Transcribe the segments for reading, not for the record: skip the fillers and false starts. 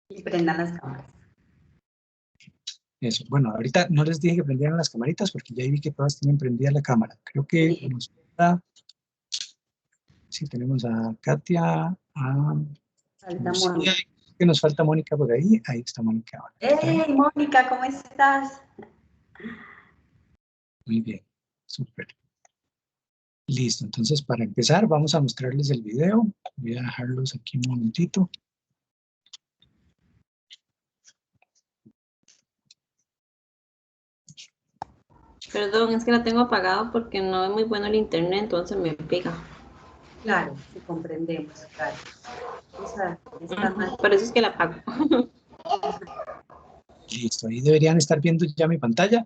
Y prendan las cámaras. Eso. Bueno, ahorita no les dije que prendieran las camaritas porque ya vi que todas tienen prendida la cámara. Creo que Sí. nos falta, sí, tenemos a Katia, a Falta Lucía, Mónica. que nos falta Mónica por ahí. Ahí está Mónica ahora. ¡Hey, Mónica! ¿Cómo estás? Muy bien, súper. Listo, entonces para empezar vamos a mostrarles el video. Voy a dejarlos aquí un momentito. Perdón, es que la tengo apagada porque no es muy bueno el internet, entonces me pica. Claro, sí comprendemos, claro. Está mal. Por eso es que la apago. Listo, ahí deberían estar viendo ya mi pantalla.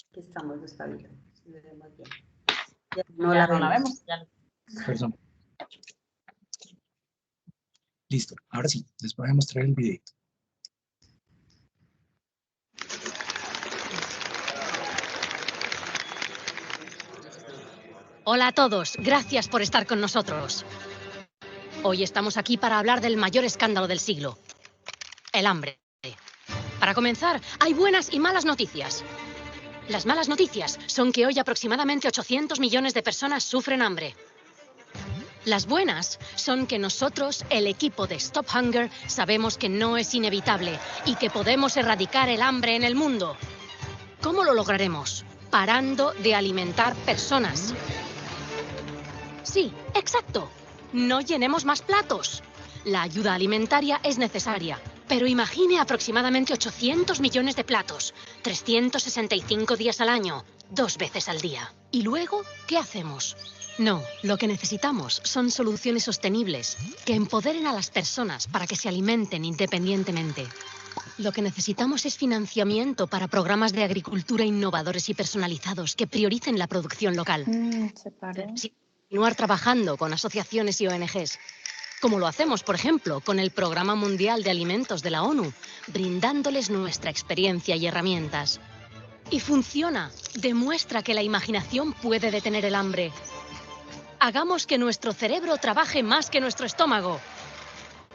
Aquí estamos, lo está viendo. Sí, lo vemos bien. Ya no la vemos. Ya. Perdón. Listo, ahora sí, les voy a mostrar el video. Hola a todos, gracias por estar con nosotros. Hoy estamos aquí para hablar del mayor escándalo del siglo, el hambre. Para comenzar, hay buenas y malas noticias. Las malas noticias son que hoy aproximadamente 800 millones de personas sufren hambre. Las buenas son que nosotros, el equipo de Stop Hunger, sabemos que no es inevitable y que podemos erradicar el hambre en el mundo. ¿Cómo lo lograremos? Parando de alimentar personas. Sí, exacto. No llenemos más platos. La ayuda alimentaria es necesaria, pero imagine aproximadamente 800 millones de platos, 365 días al año, 2 veces al día. ¿Y luego qué hacemos? No, lo que necesitamos son soluciones sostenibles que empoderen a las personas para que se alimenten independientemente. Lo que necesitamos es financiamiento para programas de agricultura innovadores y personalizados que prioricen la producción local. Se paró. Continuar trabajando con asociaciones y ONGs, como lo hacemos, por ejemplo, con el Programa Mundial de Alimentos de la ONU, brindándoles nuestra experiencia y herramientas. Y funciona. Demuestra que la imaginación puede detener el hambre. Hagamos que nuestro cerebro trabaje más que nuestro estómago.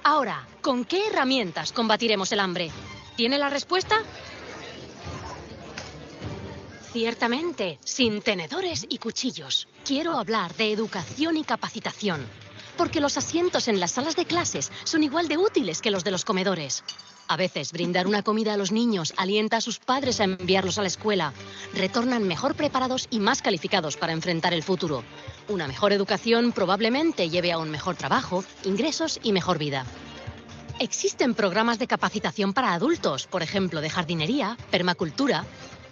Ahora, ¿con qué herramientas combatiremos el hambre? ¿Tiene la respuesta? Ciertamente, sin tenedores y cuchillos. Quiero hablar de educación y capacitación, porque los asientos en las salas de clases son igual de útiles que los de los comedores. A veces, brindar una comida a los niños alienta a sus padres a enviarlos a la escuela. Retornan mejor preparados y más calificados para enfrentar el futuro. Una mejor educación probablemente lleve a un mejor trabajo, ingresos y mejor vida. Existen programas de capacitación para adultos, por ejemplo, de jardinería, permacultura,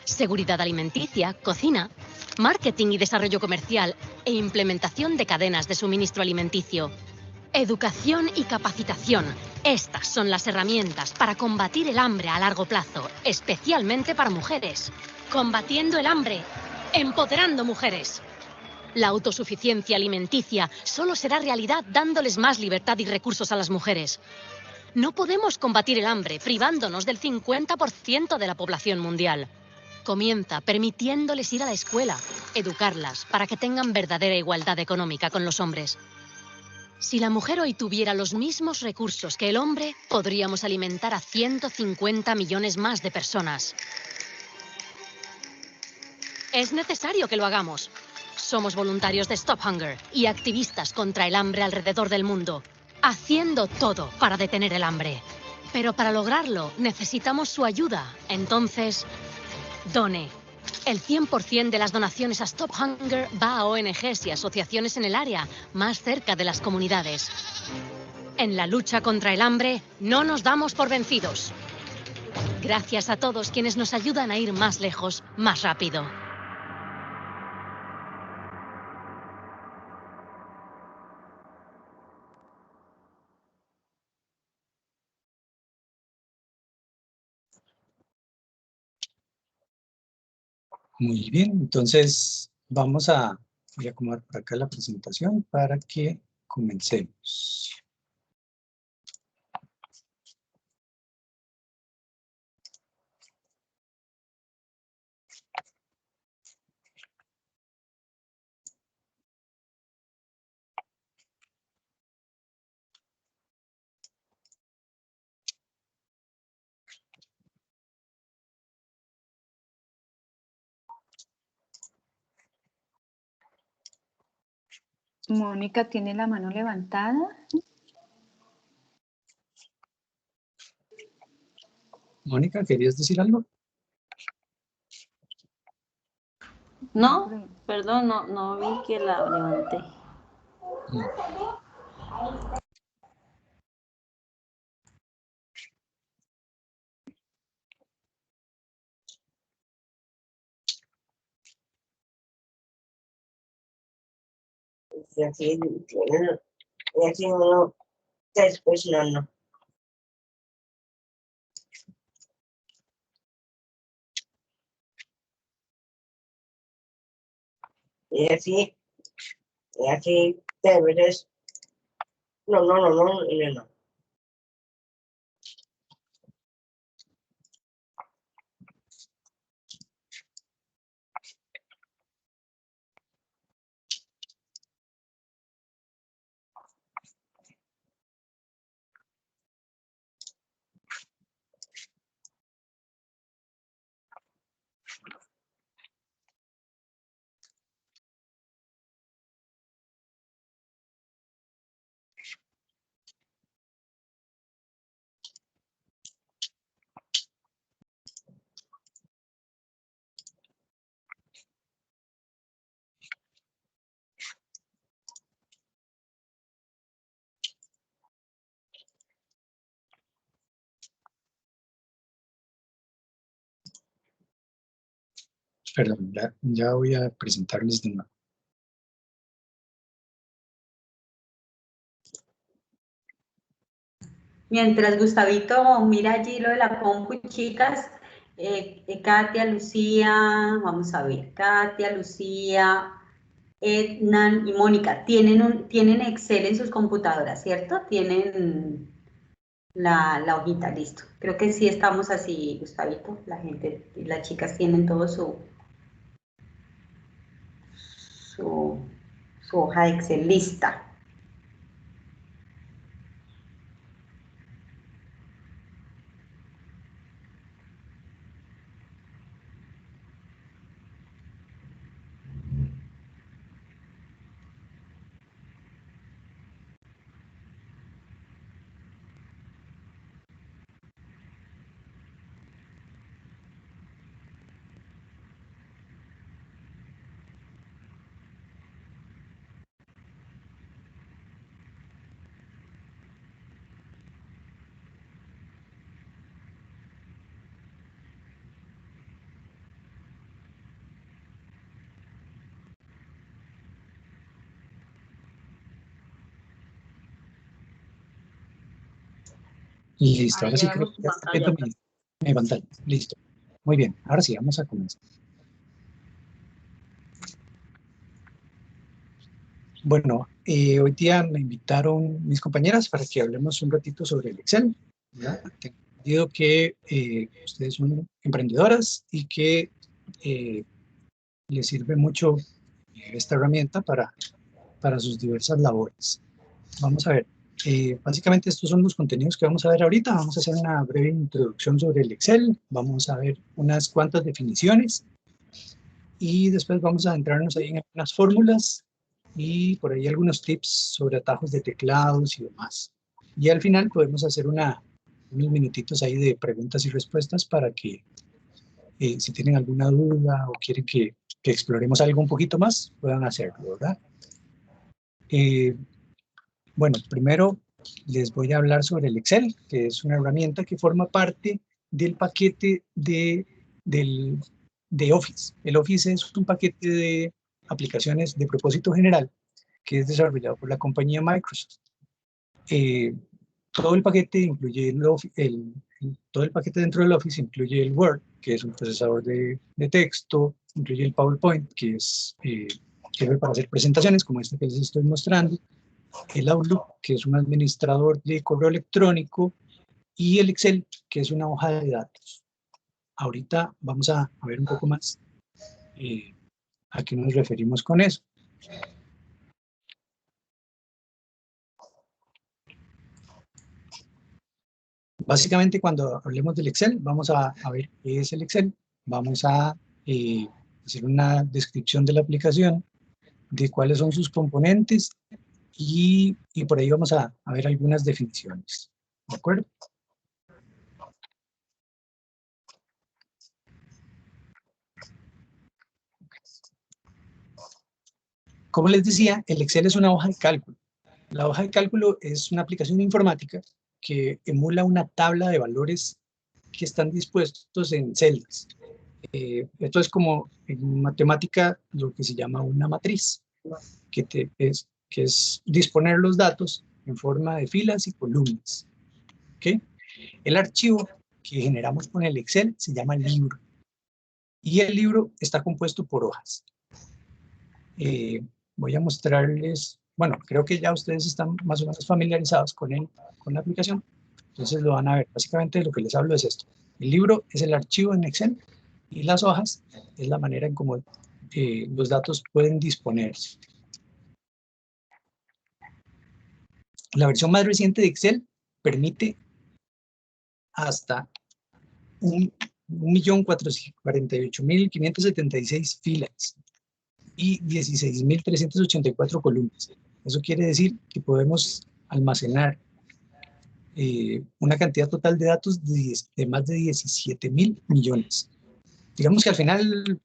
seguridad alimenticia, cocina, marketing y desarrollo comercial e implementación de cadenas de suministro alimenticio. Educación y capacitación. Estas son las herramientas para combatir el hambre a largo plazo, especialmente para mujeres. Combatiendo el hambre, empoderando mujeres. La autosuficiencia alimenticia solo será realidad dándoles más libertad y recursos a las mujeres. No podemos combatir el hambre privándonos del 50% de la población mundial. Comienza permitiéndoles ir a la escuela, educarlas para que tengan verdadera igualdad económica con los hombres. Si la mujer hoy tuviera los mismos recursos que el hombre, podríamos alimentar a 150 millones más de personas. Es necesario que lo hagamos. Somos voluntarios de Stop Hunger y activistas contra el hambre alrededor del mundo, haciendo todo para detener el hambre. Pero para lograrlo necesitamos su ayuda. Entonces, done. El 100% de las donaciones a Stop Hunger va a ONGs y asociaciones en el área, más cerca de las comunidades. En la lucha contra el hambre, no nos damos por vencidos. Gracias a todos quienes nos ayudan a ir más lejos, más rápido. Muy bien, entonces voy a acomodar por acá la presentación para que comencemos. Mónica tiene la mano levantada. Mónica, ¿querías decir algo? No, perdón, no vi que la levanté. Mm. Y así, y así uno, después no. Y así deberes. No. Perdón, ya voy a presentarles de nuevo. Mientras Gustavito mira allí lo de la compu, chicas, Katia, Lucía, vamos a ver, Katia, Lucía, Edna y Mónica, tienen Excel en sus computadoras, ¿cierto? Tienen la hojita, listo. Creo que sí estamos así, Gustavito, la gente, las chicas tienen todo su hoja de Excel lista. Listo, Ahí ahora sí ya creo vemos que tu ya está pantalla. viendo mi pantalla. Listo. Muy bien, ahora sí, vamos a comenzar. Bueno, hoy día me invitaron mis compañeras para que hablemos un ratito sobre el Excel, ¿verdad? Tengo entendido que ustedes son emprendedoras y que les sirve mucho esta herramienta para sus diversas labores. Vamos a ver, básicamente estos son los contenidos que vamos a ver ahorita. Vamos a hacer una breve introducción sobre el Excel, vamos a ver unas cuantas definiciones y después vamos a adentrarnos ahí en algunas fórmulas y por ahí algunos tips sobre atajos de teclados y demás. Y al final podemos hacer unos minutitos ahí de preguntas y respuestas para que si tienen alguna duda o quieren que exploremos algo un poquito más, puedan hacerlo, ¿verdad? Bueno, primero les voy a hablar sobre el Excel, que es una herramienta que forma parte del paquete de Office. El Office es un paquete de aplicaciones de propósito general que es desarrollado por la compañía Microsoft. Todo el paquete incluye todo el paquete dentro del Office incluye el Word, que es un procesador de texto, incluye el PowerPoint, que sirve para hacer presentaciones como esta que les estoy mostrando, el Outlook, que es un administrador de correo electrónico, y el Excel, que es una hoja de datos. Ahorita vamos a ver un poco más a qué nos referimos con eso. Básicamente, cuando hablemos del Excel, vamos a ver qué es el Excel. Vamos a hacer una descripción de la aplicación. de cuáles son sus componentes y por ahí vamos a ver algunas definiciones. ¿De acuerdo? Como les decía, el Excel es una hoja de cálculo. La hoja de cálculo es una aplicación informática que emula una tabla de valores que están dispuestos en celdas. Esto es como en matemática lo que se llama una matriz, que es disponer los datos en forma de filas y columnas. ¿Okay? El archivo que generamos con el Excel se llama libro. Y el libro está compuesto por hojas. Voy a mostrarles, bueno, creo que ya ustedes están más o menos familiarizados con la aplicación, entonces lo van a ver. Básicamente lo que les hablo es esto. El libro es el archivo en Excel y las hojas es la manera en cómo los datos pueden disponerse. La versión más reciente de Excel permite hasta 1.448.576 filas y 16.384 columnas. Eso quiere decir que podemos almacenar una cantidad total de datos de más de 17.000 millones. Digamos que al final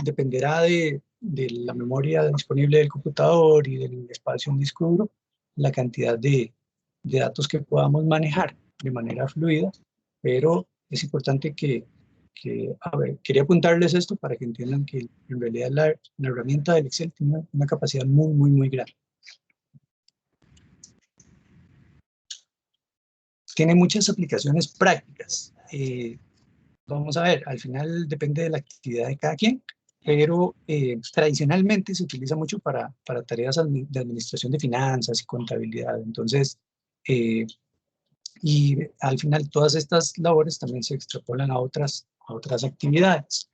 dependerá de la memoria disponible del computador y del espacio en disco duro, la cantidad de datos que podamos manejar de manera fluida, pero es importante a ver, quería apuntarles esto para que entiendan que en realidad la herramienta del Excel tiene una capacidad muy, muy, muy grande. Tiene muchas aplicaciones prácticas. Vamos a ver, al final depende de la actividad de cada quien, pero tradicionalmente se utiliza mucho para tareas de administración de finanzas y contabilidad. Entonces, y al final todas estas labores también se extrapolan a otras actividades.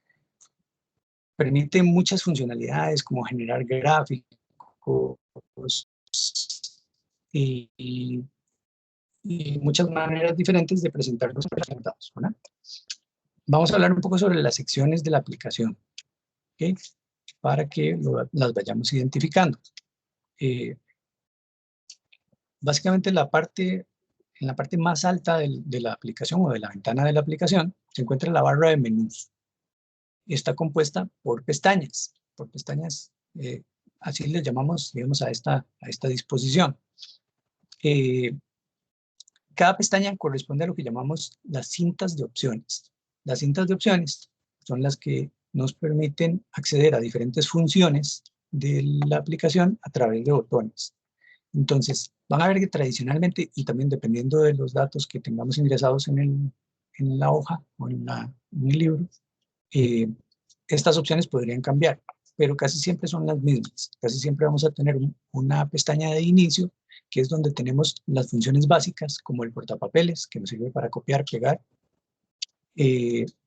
Permite muchas funcionalidades como generar gráficos y muchas maneras diferentes de presentar los resultados, ¿verdad? Vamos a hablar un poco sobre las secciones de la aplicación, ¿okay? Para que las vayamos identificando. Básicamente en la parte más alta de la aplicación o de la ventana de la aplicación se encuentra la barra de menús. Está compuesta por pestañas. Así le llamamos, digamos, a esta disposición. Cada pestaña corresponde a lo que llamamos las cintas de opciones. Las cintas de opciones son las que nos permiten acceder a diferentes funciones de la aplicación a través de botones. Entonces, van a ver que tradicionalmente, y también dependiendo de los datos que tengamos ingresados en la hoja o en el libro, estas opciones podrían cambiar, pero casi siempre son las mismas. Casi siempre vamos a tener una pestaña de inicio, que es donde tenemos las funciones básicas, como el portapapeles, que nos sirve para copiar, pegar,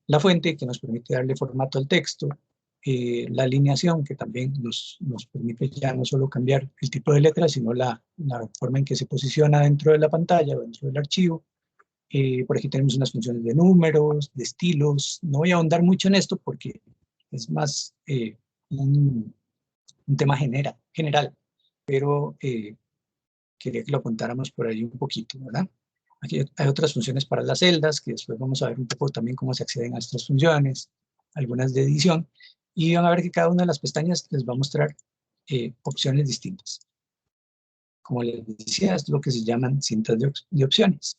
la fuente, que nos permite darle formato al texto, la alineación, que también nos permite ya no solo cambiar el tipo de letra, sino la forma en que se posiciona dentro de la pantalla o dentro del archivo. Por aquí tenemos unas funciones de números, de estilos. No voy a ahondar mucho en esto porque es más un tema general, pero quería que lo apuntáramos por ahí un poquito, ¿verdad? Aquí hay otras funciones para las celdas, que después vamos a ver un poco también cómo se acceden a estas funciones, algunas de edición, y van a ver que cada una de las pestañas les va a mostrar opciones distintas. Como les decía, es lo que se llaman cintas de opciones.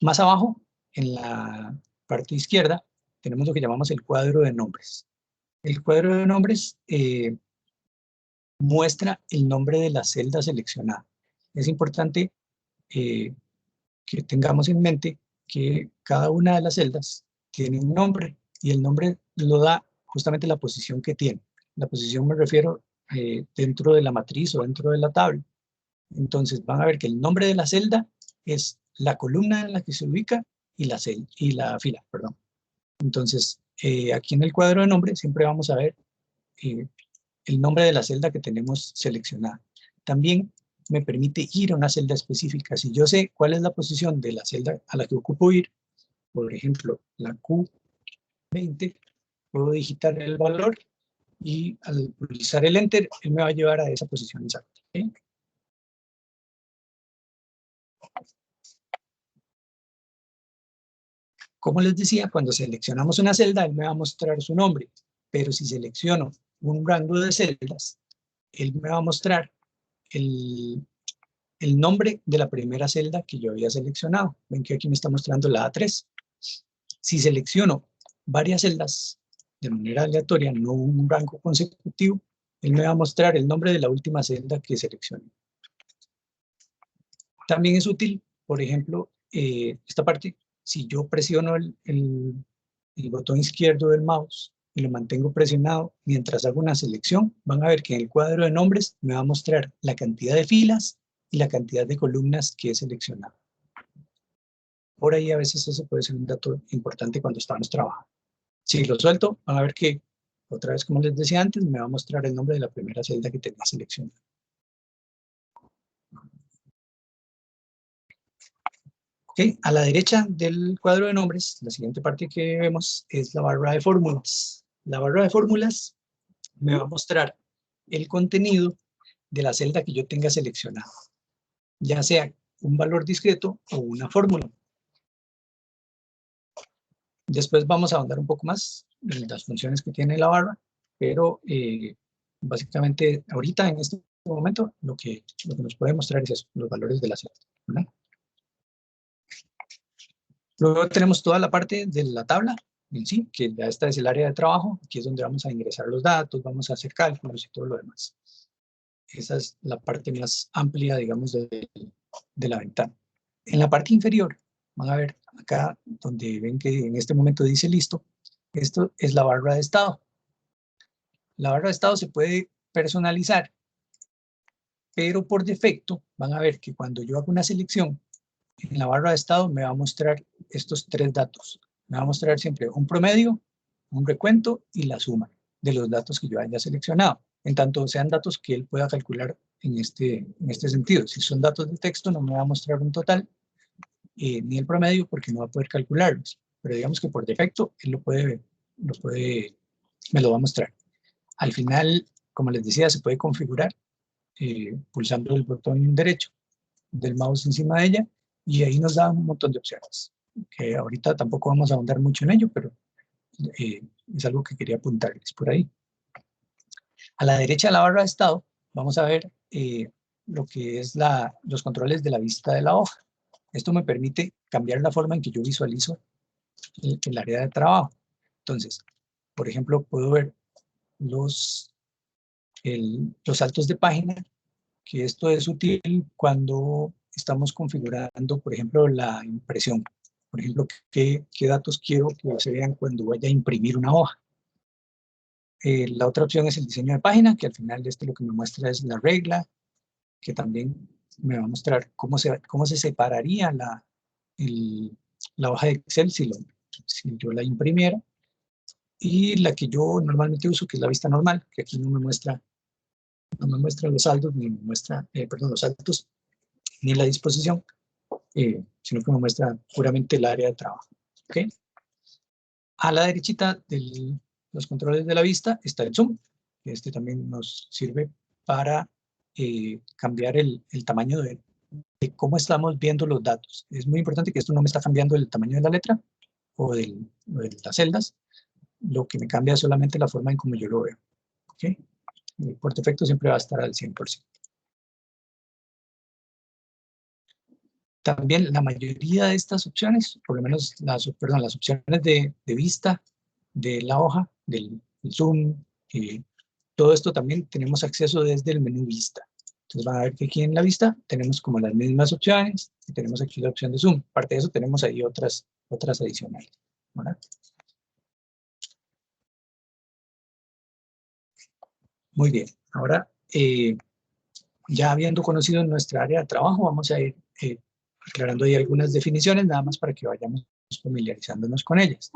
Más abajo, en la parte izquierda, tenemos lo que llamamos el cuadro de nombres. El cuadro de nombres muestra el nombre de la celda seleccionada. Es importante que tengamos en mente que cada una de las celdas tiene un nombre y el nombre lo da justamente la posición que tiene. La posición me refiero dentro de la matriz o dentro de la tabla. Entonces van a ver que el nombre de la celda es la columna en la que se ubica y la fila, perdón. Entonces aquí en el cuadro de nombre siempre vamos a ver el nombre de la celda que tenemos seleccionada. También me permite ir a una celda específica. Si yo sé cuál es la posición de la celda a la que ocupo ir, por ejemplo, la Q20, puedo digitar el valor y al pulsar el Enter, él me va a llevar a esa posición exacta. ¿Okay? Como les decía, cuando seleccionamos una celda, él me va a mostrar su nombre, pero si selecciono un rango de celdas, él me va a mostrar el nombre de la primera celda que yo había seleccionado. Ven que aquí me está mostrando la A3. Si selecciono varias celdas de manera aleatoria, no un rango consecutivo, él me va a mostrar el nombre de la última celda que seleccioné. También es útil, por ejemplo, esta parte, si yo presiono el botón izquierdo del mouse y lo mantengo presionado mientras hago una selección, van a ver que en el cuadro de nombres me va a mostrar la cantidad de filas y la cantidad de columnas que he seleccionado. Por ahí a veces eso puede ser un dato importante cuando estamos trabajando. Si lo suelto, van a ver que, otra vez como les decía antes, me va a mostrar el nombre de la primera celda que tenía seleccionada. Okay. A la derecha del cuadro de nombres, la siguiente parte que vemos es la barra de fórmulas. La barra de fórmulas me va a mostrar el contenido de la celda que yo tenga seleccionada, ya sea un valor discreto o una fórmula. Después vamos a ahondar un poco más en las funciones que tiene la barra, pero básicamente ahorita en este momento lo que nos puede mostrar es eso, los valores de la celda, ¿verdad? Luego tenemos toda la parte de la tabla en sí, que ya esta es el área de trabajo, aquí es donde vamos a ingresar los datos, vamos a hacer cálculos y todo lo demás. Esa es la parte más amplia, digamos, de la ventana. En la parte inferior, van a ver acá donde ven que en este momento dice listo, esto es la barra de estado. La barra de estado se puede personalizar, pero por defecto van a ver que cuando yo hago una selección, en la barra de estado me va a mostrar estos tres datos. Me va a mostrar siempre un promedio, un recuento y la suma de los datos que yo haya seleccionado. En tanto sean datos que él pueda calcular en este sentido. Si son datos de texto, no me va a mostrar un total, ni el promedio, porque no va a poder calcularlos. Pero digamos que por defecto, él me lo va a mostrar. Al final, como les decía, se puede configurar pulsando el botón derecho del mouse encima de ella, y ahí nos da un montón de opciones, que ahorita tampoco vamos a ahondar mucho en ello, pero es algo que quería apuntarles por ahí. A la derecha de la barra de estado vamos a ver lo que es los controles de la vista de la hoja. Esto me permite cambiar la forma en que yo visualizo el área de trabajo. Entonces, por ejemplo, puedo ver los saltos de página, que esto es útil cuando estamos configurando, por ejemplo, la impresión. Por ejemplo, qué datos quiero que se vean cuando vaya a imprimir una hoja. La otra opción es el diseño de página, que al final lo que me muestra es la regla, que también me va a mostrar cómo se separaría la hoja de Excel si yo la imprimiera. Y la que yo normalmente uso, que es la vista normal, que aquí no me muestra los saldos, ni me muestra, los saltos, ni la disposición, sino que me muestra puramente el área de trabajo. ¿Okay? A la derechita de los controles de la vista está el zoom. Este también nos sirve para cambiar el tamaño de cómo estamos viendo los datos. Es muy importante que esto no me está cambiando el tamaño de la letra o de las celdas. Lo que me cambia es solamente la forma en cómo yo lo veo. ¿Okay? Por defecto siempre va a estar al 100%. También la mayoría de estas opciones, por lo menos las opciones de vista de la hoja, del zoom, todo esto también tenemos acceso desde el menú vista. Entonces van a ver que aquí en la vista tenemos como las mismas opciones y tenemos aquí la opción de zoom. Aparte de eso tenemos ahí otras adicionales, ¿verdad? Muy bien, ahora ya habiendo conocido nuestra área de trabajo, vamos a ir aclarando ahí algunas definiciones, nada más para que vayamos familiarizándonos con ellas.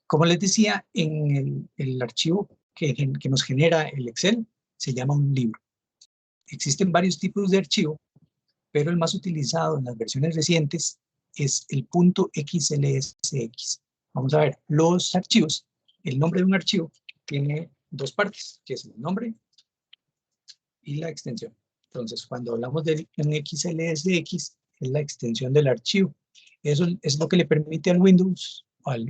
Como les decía, en el archivo que nos genera el Excel se llama un libro. Existen varios tipos de archivo, pero el más utilizado en las versiones recientes es el .xlsx. Vamos a ver, los archivos, el nombre de un archivo tiene dos partes, que es el nombre y la extensión. Entonces, cuando hablamos de un XLSX, es la extensión del archivo. Eso es lo que le permite al Windows, al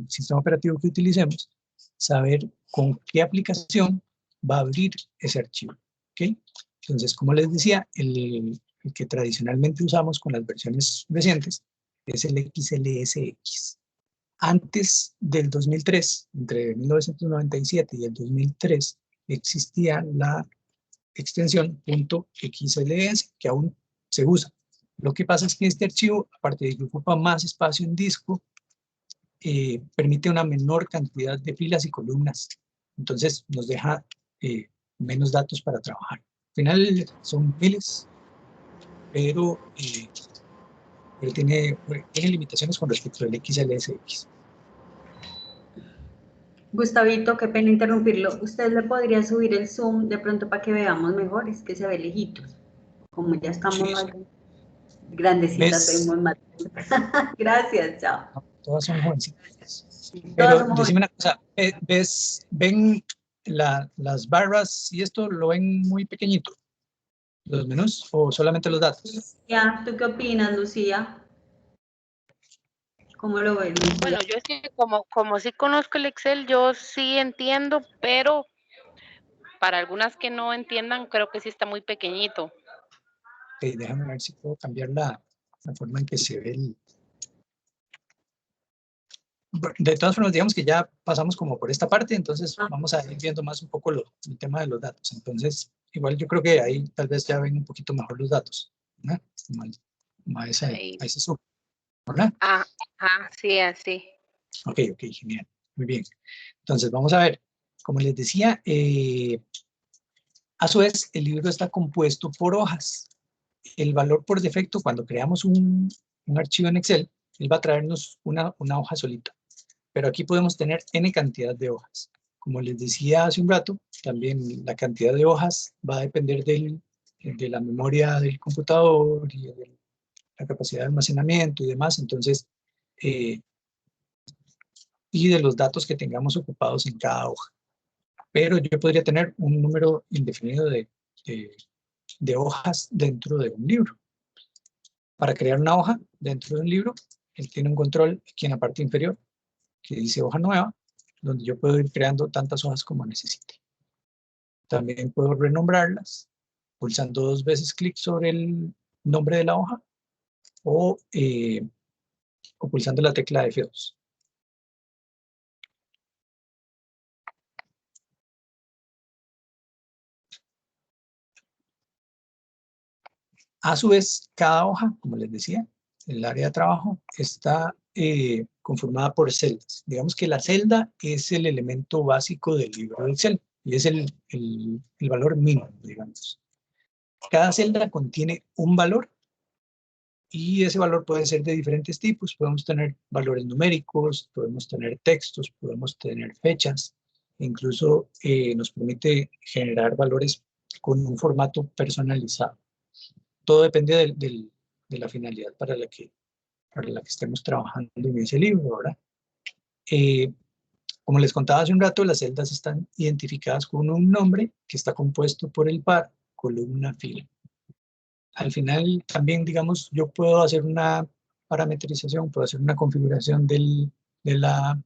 sistema operativo que utilicemos, saber con qué aplicación va a abrir ese archivo. ¿Okay? Entonces, como les decía, el que tradicionalmente usamos con las versiones recientes es el XLSX. Antes del 2003, entre 1997 y el 2003, existía la extensión .xls, que aún se usa. Lo que pasa es que este archivo, aparte de que ocupa más espacio en disco, permite una menor cantidad de filas y columnas. Entonces nos deja menos datos para trabajar. Al final son miles, pero tiene limitaciones con respecto al XLSX. Gustavito, qué pena interrumpirlo. ¿Usted le podría subir el zoom de pronto para que veamos mejor? Es que se ve lejitos. Como ya estamos Sí. más grandecitas, ¿Ves? tenemos más. Gracias, chao. No, todas son jovencitas. Todas Pero somos decime una cosa, ¿ven las barras y esto lo ven muy pequeñito? ¿Los menús o solamente los datos? Ya, ¿tú qué opinas, Lucía? ¿Cómo lo ves, Lucía? Bueno, yo es que como sí conozco el Excel, yo sí entiendo, pero para algunas que no entiendan, creo que sí está muy pequeñito. Ok, déjame ver si puedo cambiar la forma en que se ve el... De todas formas, digamos que ya pasamos como por esta parte, entonces vamos a ir viendo más un poco el tema de los datos. Entonces, igual yo creo que ahí tal vez ya ven un poquito mejor los datos, ¿no? A ese sub, ¿verdad? Ajá, sí, así. Ok, genial, muy bien. Entonces, vamos a ver, como les decía, a su vez, el libro está compuesto por hojas. El valor por defecto, cuando creamos un archivo en Excel, él va a traernos una hoja solita. Pero aquí podemos tener N cantidad de hojas. Como les decía hace un rato, también la cantidad de hojas va a depender de la memoria del computador y de la capacidad de almacenamiento y demás. Entonces, y de los datos que tengamos ocupados en cada hoja. Pero yo podría tener un número indefinido de hojas dentro de un libro. Para crear una hoja dentro de un libro, él tiene un control aquí en la parte inferior que dice hoja nueva, donde yo puedo ir creando tantas hojas como necesite. También puedo renombrarlas pulsando 2 veces clic sobre el nombre de la hoja o pulsando la tecla F2. A su vez, cada hoja, como les decía, el área de trabajo está conformada por celdas. Digamos que la celda es el elemento básico del libro de Excel y es el valor mínimo, digamos. Cada celda contiene un valor y ese valor puede ser de diferentes tipos. Podemos tener valores numéricos, podemos tener textos, podemos tener fechas. Incluso nos permite generar valores con un formato personalizado. Todo depende de la finalidad para la que estemos trabajando en ese libro, ¿verdad? Como les contaba hace un rato, las celdas están identificadas con un nombre que está compuesto por el par, columna, fila. Al final, también, digamos, yo puedo hacer una parametrización, puedo hacer una configuración de la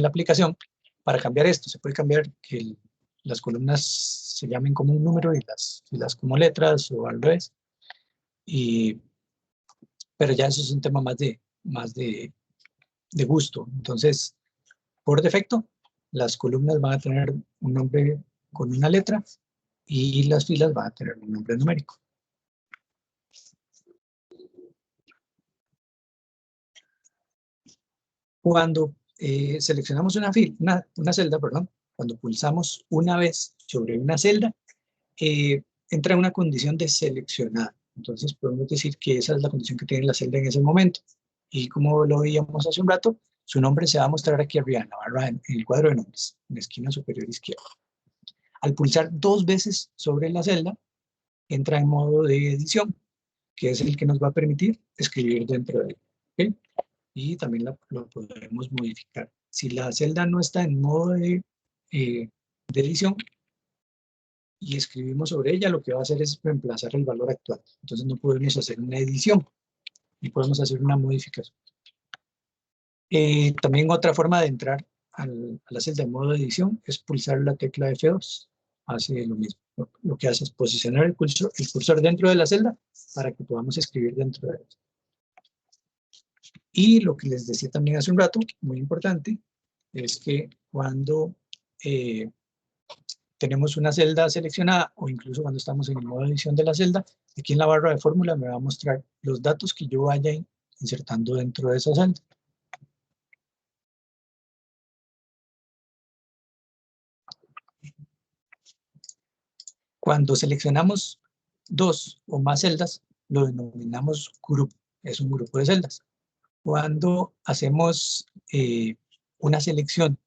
aplicación para cambiar esto. Se puede cambiar que las columnas se llamen como un número y las filas como letras o al revés. Pero ya eso es un tema más de gusto. Entonces, por defecto, las columnas van a tener un nombre con una letra y las filas van a tener un nombre numérico. Cuando seleccionamos una celda, cuando pulsamos una vez sobre una celda, entra en una condición de seleccionada. Entonces podemos decir que esa es la condición que tiene la celda en ese momento. Y como lo veíamos hace un rato, su nombre se va a mostrar aquí arriba en la barra, en el cuadro de nombres, en la esquina superior izquierda. Al pulsar 2 veces sobre la celda, entra en modo de edición, que es el que nos va a permitir escribir dentro de él. ¿Okay? Y también lo podemos modificar. Si la celda no está en modo de de edición y escribimos sobre ella, lo que va a hacer es reemplazar el valor actual. Entonces no podemos hacer una edición y podemos hacer una modificación. También otra forma de entrar a la celda de modo de edición es pulsar la tecla F2. Hace lo mismo. Lo que hace es posicionar el cursor dentro de la celda para que podamos escribir dentro de ella. Y lo que les decía también hace un rato, muy importante, es que cuando tenemos una celda seleccionada o incluso cuando estamos en el modo de edición de la celda, aquí en la barra de fórmula me va a mostrar los datos que yo vaya insertando dentro de esa celda. Cuando seleccionamos dos o más celdas, lo denominamos grupo, es un grupo de celdas. Cuando hacemos una selección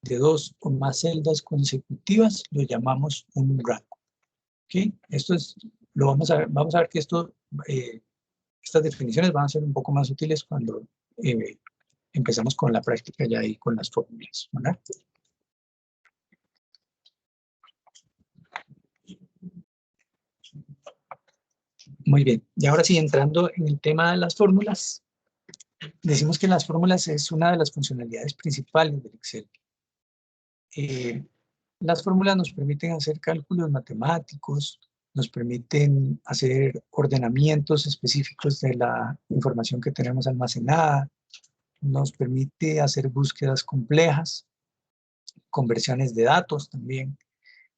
de dos o más celdas consecutivas, lo llamamos un rango. ¿Okay? Esto es, lo vamos a ver que esto, estas definiciones van a ser un poco más útiles cuando empezamos con la práctica ya ahí con las fórmulas, ¿verdad? Muy bien, y ahora sí, entrando en el tema de las fórmulas, decimos que las fórmulas es una de las funcionalidades principales del Excel. Las fórmulas nos permiten hacer cálculos matemáticos, nos permiten hacer ordenamientos específicos de la información que tenemos almacenada, nos permite hacer búsquedas complejas, conversiones de datos también,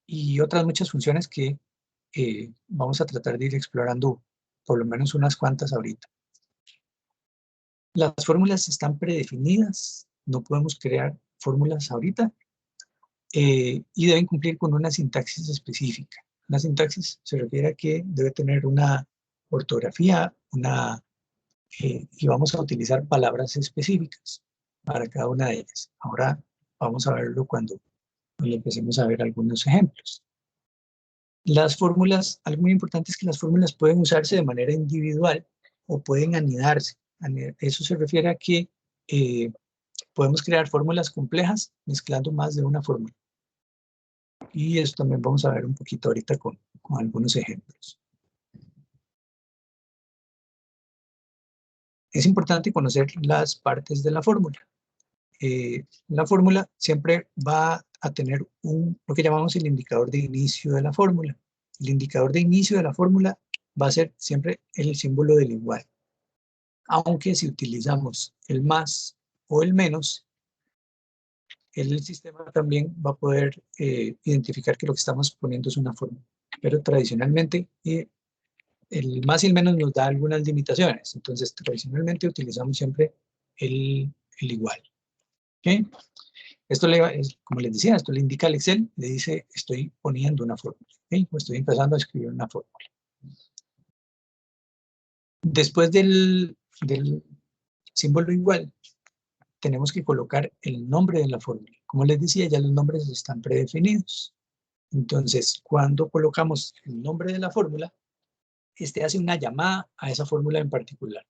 y otras muchas funciones que vamos a tratar de ir explorando por lo menos unas cuantas ahorita. Las fórmulas están predefinidas, no podemos crear fórmulas ahorita y deben cumplir con una sintaxis específica. Una sintaxis se refiere a que debe tener una ortografía, y vamos a utilizar palabras específicas para cada una de ellas. Ahora vamos a verlo cuando empecemos a ver algunos ejemplos. Las fórmulas, algo muy importante es que las fórmulas pueden usarse de manera individual o pueden anidarse. Eso se refiere a que podemos crear fórmulas complejas mezclando más de una fórmula. Y eso también vamos a ver un poquito ahorita con algunos ejemplos. Es importante conocer las partes de la fórmula. La fórmula siempre va a tener lo que llamamos el indicador de inicio de la fórmula. El indicador de inicio de la fórmula va a ser siempre el símbolo del igual. Aunque si utilizamos el más o el menos, el sistema también va a poder identificar que lo que estamos poniendo es una fórmula. Pero tradicionalmente el más y el menos nos da algunas limitaciones. Entonces tradicionalmente utilizamos siempre el igual. ¿Okay? Esto como les decía, esto le indica al Excel, le dice estoy poniendo una fórmula. ¿Okay? O estoy empezando a escribir una fórmula. Después del símbolo igual, tenemos que colocar el nombre de la fórmula. Como les decía, ya los nombres están predefinidos. Entonces, cuando colocamos el nombre de la fórmula, este hace una llamada a esa fórmula en particular.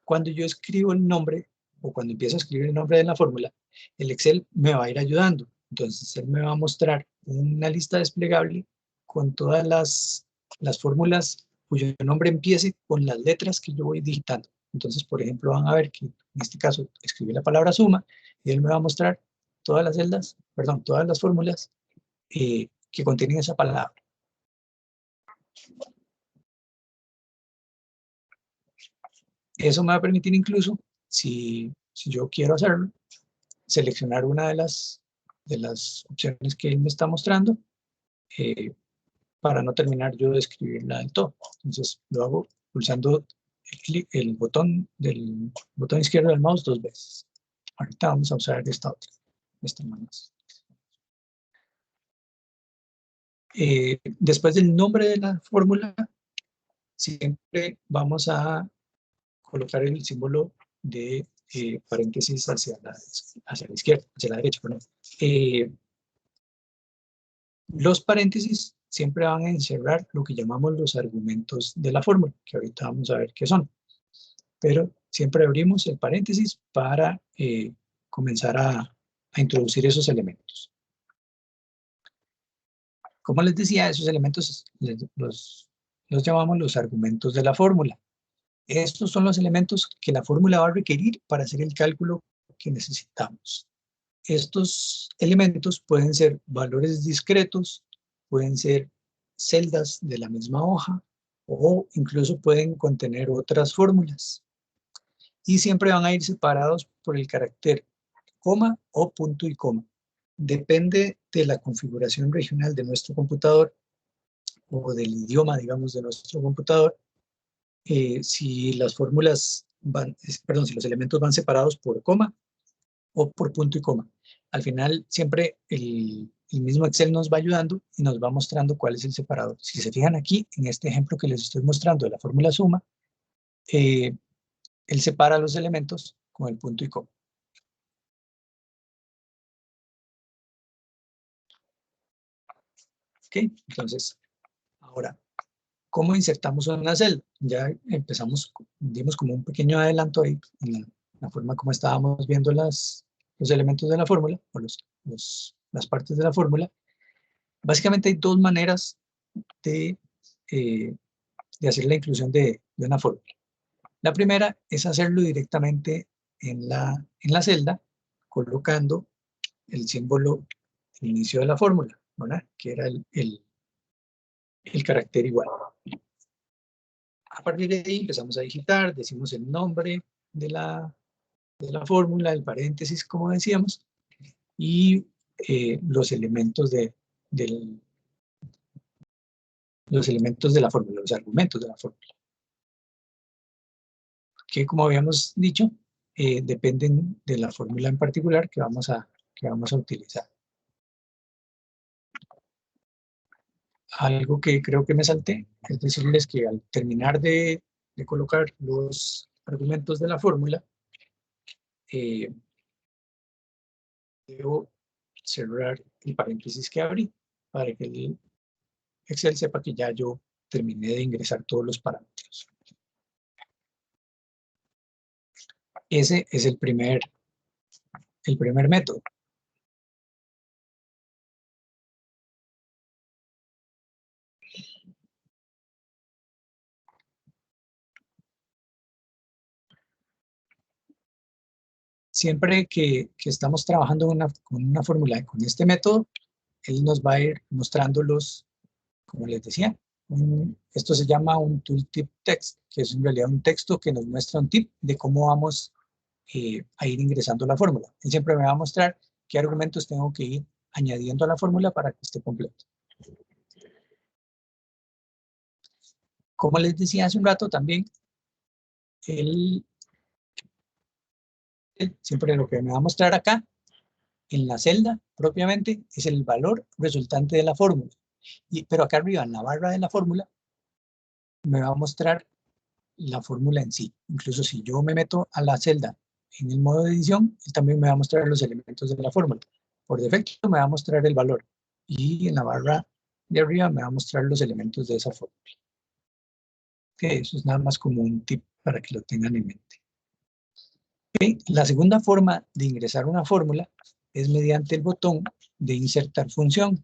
Cuando yo escribo el nombre, o cuando empiezo a escribir el nombre de la fórmula, el Excel me va a ir ayudando. Entonces, él me va a mostrar una lista desplegable con todas las fórmulas cuyo nombre empiece con las letras que yo voy digitando. Entonces, por ejemplo, van a ver que en este caso escribí la palabra suma y él me va a mostrar todas las celdas, perdón, todas las fórmulas que contienen esa palabra. Eso me va a permitir incluso, si yo quiero hacerlo, seleccionar una de las opciones que él me está mostrando para no terminar yo de escribirla del todo. Entonces lo hago pulsando el botón izquierdo del mouse 2 veces. Ahorita vamos a usar esta otra. Después del nombre de la fórmula, siempre vamos a colocar el símbolo de paréntesis hacia la izquierda, hacia la derecha, perdón. Los paréntesis siempre van a encerrar lo que llamamos los argumentos de la fórmula, que ahorita vamos a ver qué son. Pero siempre abrimos el paréntesis para comenzar a introducir esos elementos. Como les decía, esos elementos los llamamos los argumentos de la fórmula. Estos son los elementos que la fórmula va a requerir para hacer el cálculo que necesitamos. Estos elementos pueden ser valores discretos, pueden ser celdas de la misma hoja o incluso pueden contener otras fórmulas. Y siempre van a ir separados por el carácter coma o punto y coma. Depende de la configuración regional de nuestro computador o del idioma, digamos, de nuestro computador. Si las fórmulas si los elementos van separados por coma o por punto y coma. Al final, siempre el mismo Excel nos va ayudando y nos va mostrando cuál es el separador. Si se fijan aquí, en este ejemplo que les estoy mostrando de la fórmula suma, él separa los elementos con el punto y coma. Ok, entonces, ahora, ¿cómo insertamos una celda? Ya empezamos, dimos como un pequeño adelanto ahí en la forma como estábamos viendo los elementos de la fórmula, o las partes de la fórmula. Básicamente hay dos maneras de hacer la inclusión de una fórmula. La primera es hacerlo directamente en la celda, colocando el símbolo al inicio de la fórmula, ¿verdad? Que era el carácter igual. A partir de ahí empezamos a digitar, decimos el nombre de la fórmula, el paréntesis, como decíamos, y los elementos de la fórmula, los argumentos de la fórmula. Que, como habíamos dicho, dependen de la fórmula en particular que vamos a utilizar. Algo que creo que me salté es decirles que al terminar de colocar los argumentos de la fórmula, debo cerrar el paréntesis que abrí para que el Excel sepa que ya yo terminé de ingresar todos los parámetros. Ese es el primer método. Siempre que estamos trabajando con una fórmula con este método, él nos va a ir mostrando como les decía, esto se llama un tooltip text, que es en realidad un texto que nos muestra un tip de cómo vamos a ir ingresando la fórmula. Él siempre me va a mostrar qué argumentos tengo que ir añadiendo a la fórmula para que esté completo. Como les decía hace un rato también, él siempre lo que me va a mostrar acá, en la celda propiamente, es el valor resultante de la fórmula. Pero acá arriba, en la barra de la fórmula, me va a mostrar la fórmula en sí. Incluso si yo me meto a la celda en el modo de edición, él también me va a mostrar los elementos de la fórmula. Por defecto me va a mostrar el valor. Y en la barra de arriba me va a mostrar los elementos de esa fórmula. Okay, eso es nada más como un tip para que lo tengan en mente. Okay, la segunda forma de ingresar una fórmula es mediante el botón de insertar función.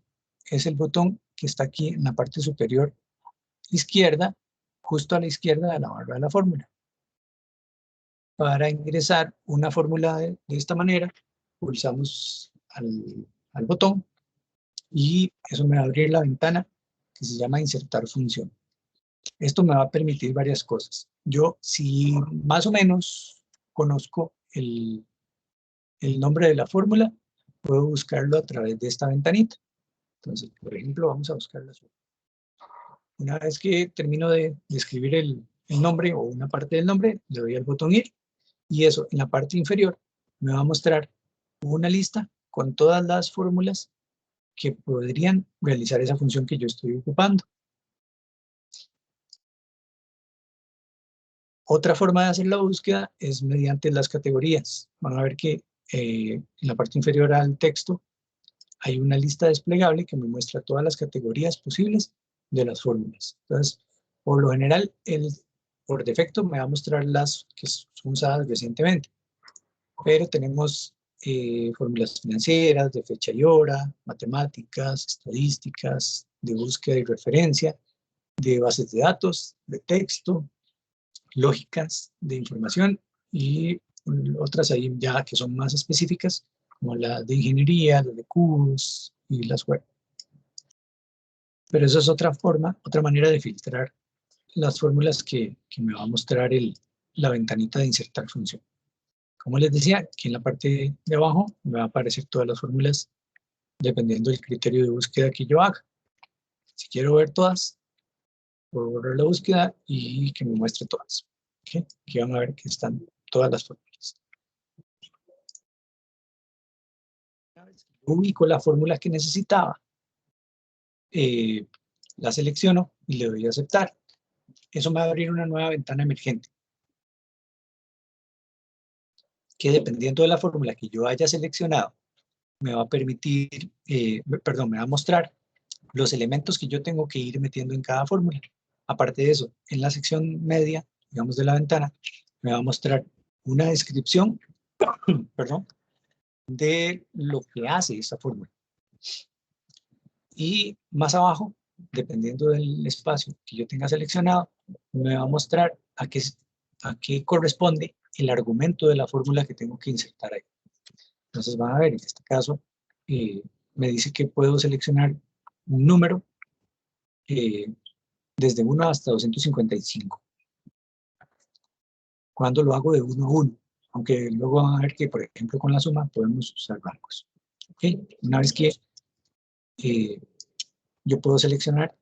Es el botón que está aquí en la parte superior izquierda, justo a la izquierda de la barra de la fórmula. Para ingresar una fórmula de esta manera, pulsamos al botón y eso me va a abrir la ventana que se llama insertar función. Esto me va a permitir varias cosas. Yo, si más o menos conozco el nombre de la fórmula, puedo buscarlo a través de esta ventanita. Entonces, por ejemplo, vamos a buscar la fórmula. Una vez que termino de escribir el nombre o una parte del nombre, le doy al botón ir y eso en la parte inferior me va a mostrar una lista con todas las fórmulas que podrían realizar esa función que yo estoy ocupando. Otra forma de hacer la búsqueda es mediante las categorías. Van a ver que en la parte inferior al texto hay una lista desplegable que me muestra todas las categorías posibles de las fórmulas. Entonces, por lo general, por defecto me va a mostrar las que son usadas recientemente. Pero tenemos fórmulas financieras, de fecha y hora, matemáticas, estadísticas, de búsqueda y referencia, de bases de datos, de texto, lógicas de información y otras ahí ya que son más específicas, como la de ingeniería, las de cubos y las web. Pero esa es otra forma, otra manera de filtrar las fórmulas que me va a mostrar la ventanita de insertar función. Como les decía, aquí en la parte de abajo me va a aparecer todas las fórmulas dependiendo del criterio de búsqueda que yo haga. Si quiero ver todas, puedo borrar la búsqueda y que me muestre todas. ¿Okay? Aquí van a ver que están todas las fórmulas. Ubico la fórmula que necesitaba, la selecciono y le doy a aceptar. Eso me va a abrir una nueva ventana emergente, que dependiendo de la fórmula que yo haya seleccionado, me va a permitir, me va a mostrar los elementos que yo tengo que ir metiendo en cada fórmula. Aparte de eso, en la sección media, digamos de la ventana, me va a mostrar una descripción, perdón, de lo que hace esta fórmula. Y más abajo, dependiendo del espacio que yo tenga seleccionado, me va a mostrar a qué corresponde el argumento de la fórmula que tengo que insertar ahí. Entonces van a ver, en este caso, me dice que puedo seleccionar un número desde 1 hasta 255. Cuando lo hago de 1 a 1, aunque luego van a ver que, por ejemplo, con la suma podemos usar rangos. ¿Okay? Una vez que yo puedo seleccionar,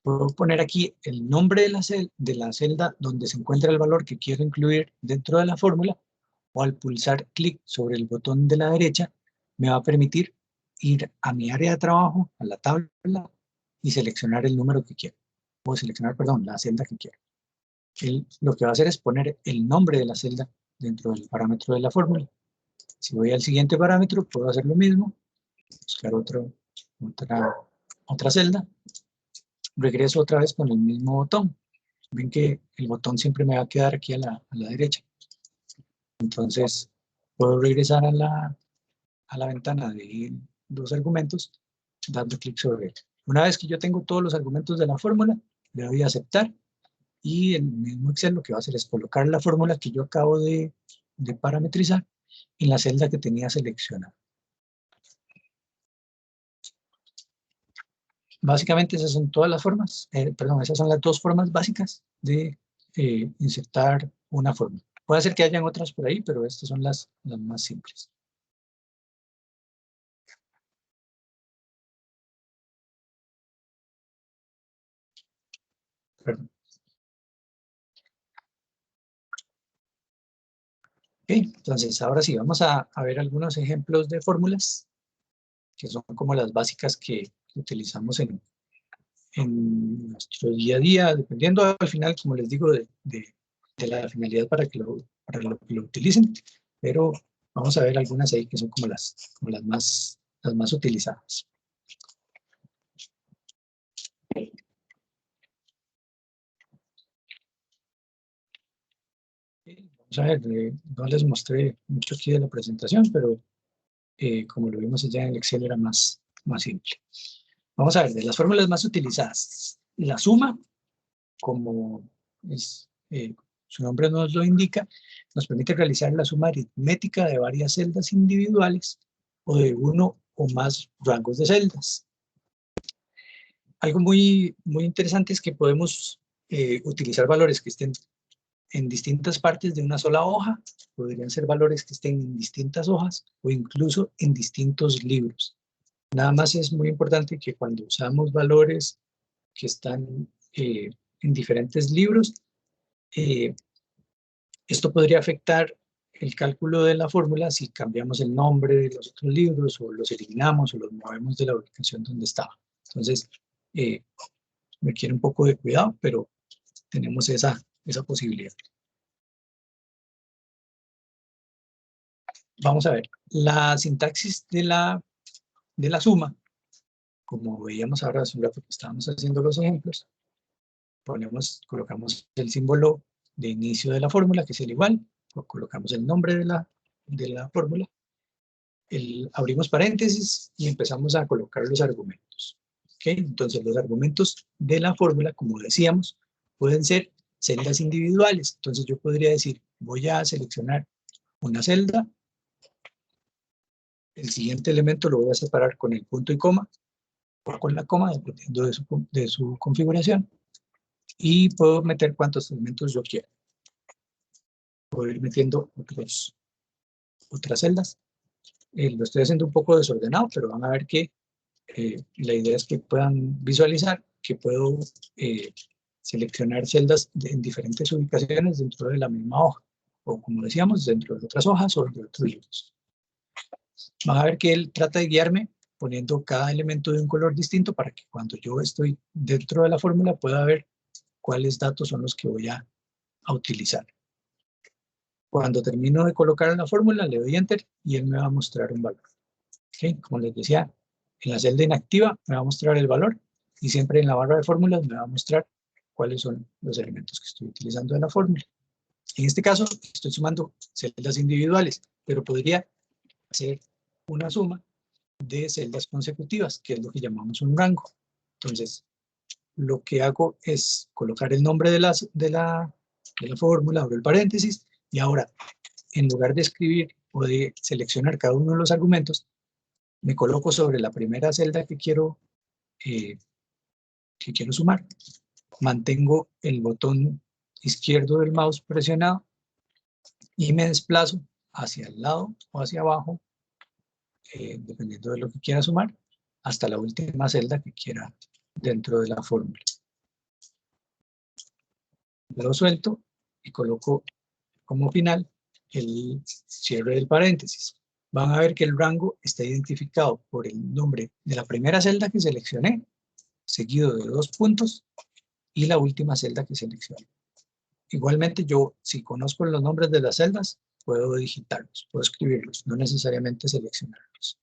puedo poner aquí el nombre de la celda donde se encuentra el valor que quiero incluir dentro de la fórmula, o al pulsar clic sobre el botón de la derecha, me va a permitir ir a mi área de trabajo, a la tabla, y seleccionar el número que quiero. O seleccionar, perdón, la celda que quiero. Lo que va a hacer es poner el nombre de la celda dentro del parámetro de la fórmula. Si voy al siguiente parámetro, puedo hacer lo mismo, buscar otra celda, regreso otra vez con el mismo botón. Ven que el botón siempre me va a quedar aquí a la derecha. Entonces, puedo regresar a la ventana de los argumentos, dando clic sobre él. Una vez que yo tengo todos los argumentos de la fórmula, le doy a aceptar, y el mismo Excel lo que va a hacer es colocar la fórmula que yo acabo de parametrizar en la celda que tenía seleccionada. Básicamente esas son todas las formas, esas son las dos formas básicas de insertar una fórmula. Puede ser que hayan otras por ahí, pero estas son las más simples. Perdón. Okay, entonces ahora sí, vamos a ver algunos ejemplos de fórmulas que son como las básicas que utilizamos en nuestro día a día, dependiendo al final, como les digo, de la finalidad para que lo utilicen, pero vamos a ver algunas ahí que son como las más utilizadas. Vamos a ver, no les mostré mucho aquí de la presentación, pero como lo vimos allá en el Excel era más simple. Vamos a ver, de las fórmulas más utilizadas, la suma, como su nombre nos lo indica, nos permite realizar la suma aritmética de varias celdas individuales o de uno o más rangos de celdas. Algo muy interesante es que podemos utilizar valores que estén en distintas partes de una sola hoja, podrían ser valores que estén en distintas hojas o incluso en distintos libros. Nada más es muy importante que cuando usamos valores que están en diferentes libros, esto podría afectar el cálculo de la fórmula si cambiamos el nombre de los otros libros o los eliminamos o los movemos de la ubicación donde estaba. Entonces, requiere un poco de cuidado, pero tenemos esa posibilidad. Vamos a ver, la sintaxis de la suma, como veíamos ahora hace un rato que estábamos haciendo los ejemplos, colocamos el símbolo de inicio de la fórmula, que es el igual, colocamos el nombre de la fórmula, abrimos paréntesis y empezamos a colocar los argumentos. Entonces los argumentos de la fórmula, como decíamos, pueden ser celdas individuales. Entonces yo podría decir, voy a seleccionar una celda, el siguiente elemento lo voy a separar con el punto y coma, o con la coma, dependiendo de su configuración, y puedo meter cuantos elementos yo quiera. Puedo ir metiendo otras celdas. Lo estoy haciendo un poco desordenado, pero van a ver que la idea es que puedan visualizar que puedo seleccionar celdas en diferentes ubicaciones dentro de la misma hoja, o como decíamos, dentro de otras hojas o de otros libros. Van a ver que él trata de guiarme poniendo cada elemento de un color distinto para que cuando yo estoy dentro de la fórmula pueda ver cuáles datos son los que voy a utilizar. Cuando termino de colocar la fórmula, le doy Enter y él me va a mostrar un valor. Como les decía, en la celda inactiva me va a mostrar el valor y siempre en la barra de fórmulas me va a mostrar cuáles son los elementos que estoy utilizando de la fórmula. En este caso, estoy sumando celdas individuales, pero podría hacer una suma de celdas consecutivas, que es lo que llamamos un rango. Entonces, lo que hago es colocar el nombre de la fórmula, abro el paréntesis, y ahora, en lugar de escribir o de seleccionar cada uno de los argumentos, me coloco sobre la primera celda que quiero sumar. Mantengo el botón izquierdo del mouse presionado y me desplazo hacia el lado o hacia abajo, dependiendo de lo que quiera sumar, hasta la última celda que quiera dentro de la fórmula. Lo suelto y coloco como final el cierre del paréntesis. Van a ver que el rango está identificado por el nombre de la primera celda que seleccioné, seguido de 2 puntos, y la última celda que seleccioné. Igualmente yo, si conozco los nombres de las celdas, puedo digitarlos, puedo escribirlos, no necesariamente seleccionarlos.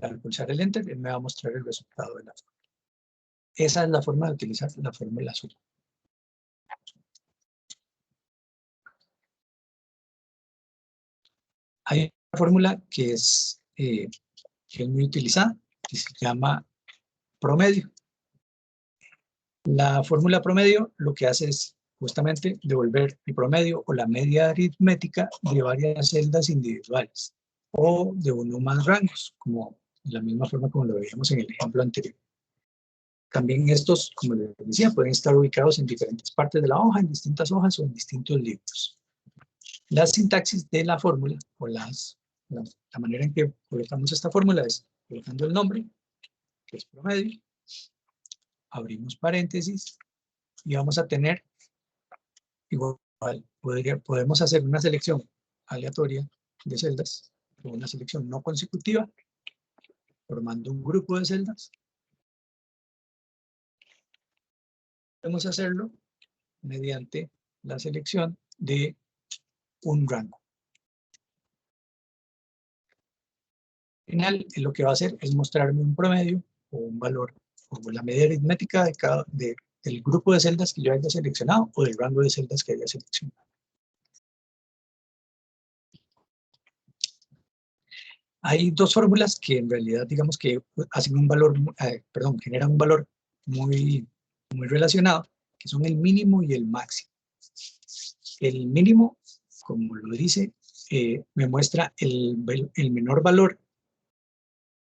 Al pulsar el Enter, él me va a mostrar el resultado de la fórmula. Esa es la forma de utilizar la fórmula suma. Hay una fórmula que es muy utilizada, que se llama promedio. La fórmula promedio lo que hace es justamente devolver el promedio o la media aritmética de varias celdas individuales o de uno o más rangos, como de la misma forma como lo veíamos en el ejemplo anterior. También estos, como les decía, pueden estar ubicados en diferentes partes de la hoja, en distintas hojas o en distintos libros. La sintaxis de la fórmula, o la manera en que colocamos esta fórmula es colocando el nombre, que es promedio, abrimos paréntesis, y vamos a tener, igual, podemos hacer una selección aleatoria de celdas, o una selección no consecutiva, formando un grupo de celdas. Podemos hacerlo mediante la selección de un rango. Al final, lo que va a hacer es mostrarme un promedio o un valor, o la media aritmética del grupo de celdas que yo haya seleccionado o del rango de celdas que haya seleccionado. Hay dos fórmulas que en realidad, digamos que hacen un valor, generan un valor muy relacionado, que son el mínimo y el máximo. El mínimo, como lo dice, me muestra el menor valor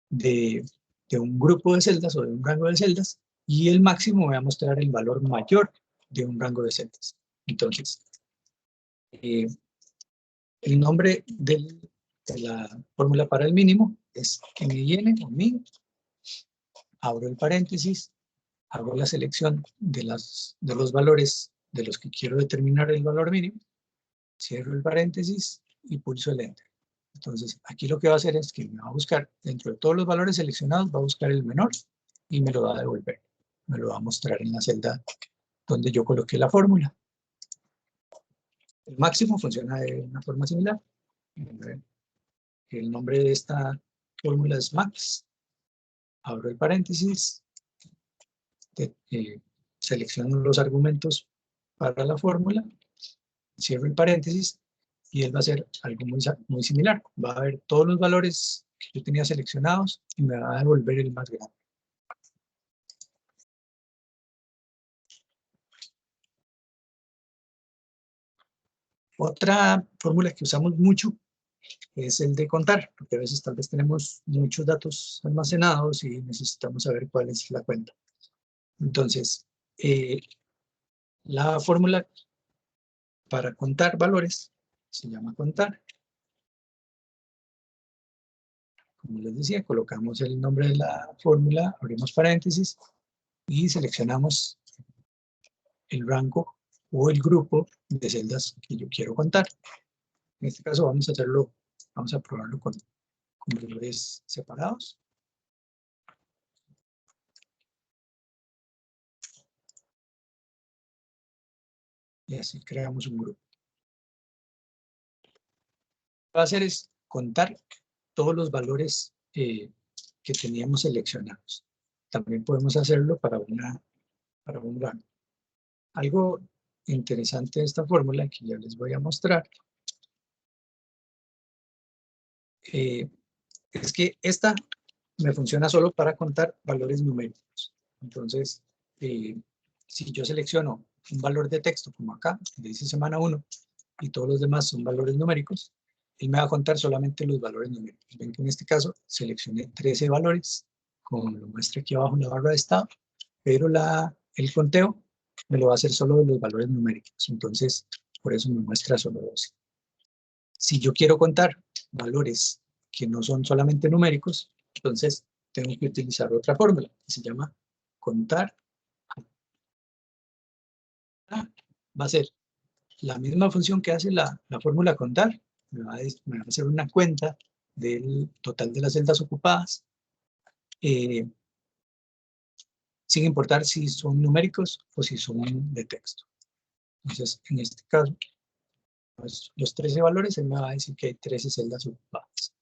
de un grupo de celdas o de un rango de celdas, y el máximo me va a mostrar el valor mayor de un rango de celdas. Entonces, el nombre de la fórmula para el mínimo es min o min. Abro el paréntesis, hago la selección de los valores de los que quiero determinar el valor mínimo, cierro el paréntesis y pulso el Enter. Entonces, aquí lo que va a hacer es que me va a buscar, dentro de todos los valores seleccionados, va a buscar el menor y me lo va a devolver. Me lo va a mostrar en la celda donde yo coloqué la fórmula. El máximo funciona de una forma similar. El nombre de esta fórmula es max. Abro el paréntesis, selecciono los argumentos para la fórmula, cierro el paréntesis y él va a hacer algo muy similar. Va a ver todos los valores que yo tenía seleccionados y me va a devolver el más grande. Otra fórmula que usamos mucho es el de contar, porque a veces tal vez tenemos muchos datos almacenados y necesitamos saber cuál es la cuenta. Entonces, la fórmula para contar valores se llama contar. Como les decía, colocamos el nombre de la fórmula, abrimos paréntesis y seleccionamos el rango o el grupo de celdas que yo quiero contar. En este caso vamos a probarlo con valores separados. Y así creamos un grupo. Lo que va a hacer es contar todos los valores que teníamos seleccionados. También podemos hacerlo para un rango. Algo interesante de esta fórmula que ya les voy a mostrar es que esta me funciona solo para contar valores numéricos. Entonces, si yo selecciono un valor de texto como acá, dice semana 1, y todos los demás son valores numéricos, él me va a contar solamente los valores numéricos. Ven que en este caso seleccioné 13 valores, como lo muestra aquí abajo en la barra de estado, pero el conteo me lo va a hacer solo de los valores numéricos. Entonces, por eso me muestra solo 12. Si yo quiero contar valores que no son solamente numéricos, entonces tengo que utilizar otra fórmula que se llama contar. Va a ser la misma función que hace la fórmula contar. Me va a hacer una cuenta del total de las celdas ocupadas, sin importar si son numéricos o si son de texto. Entonces, en este caso, pues, los 13 valores, él me va a decir que hay 13 celdas ocupadas.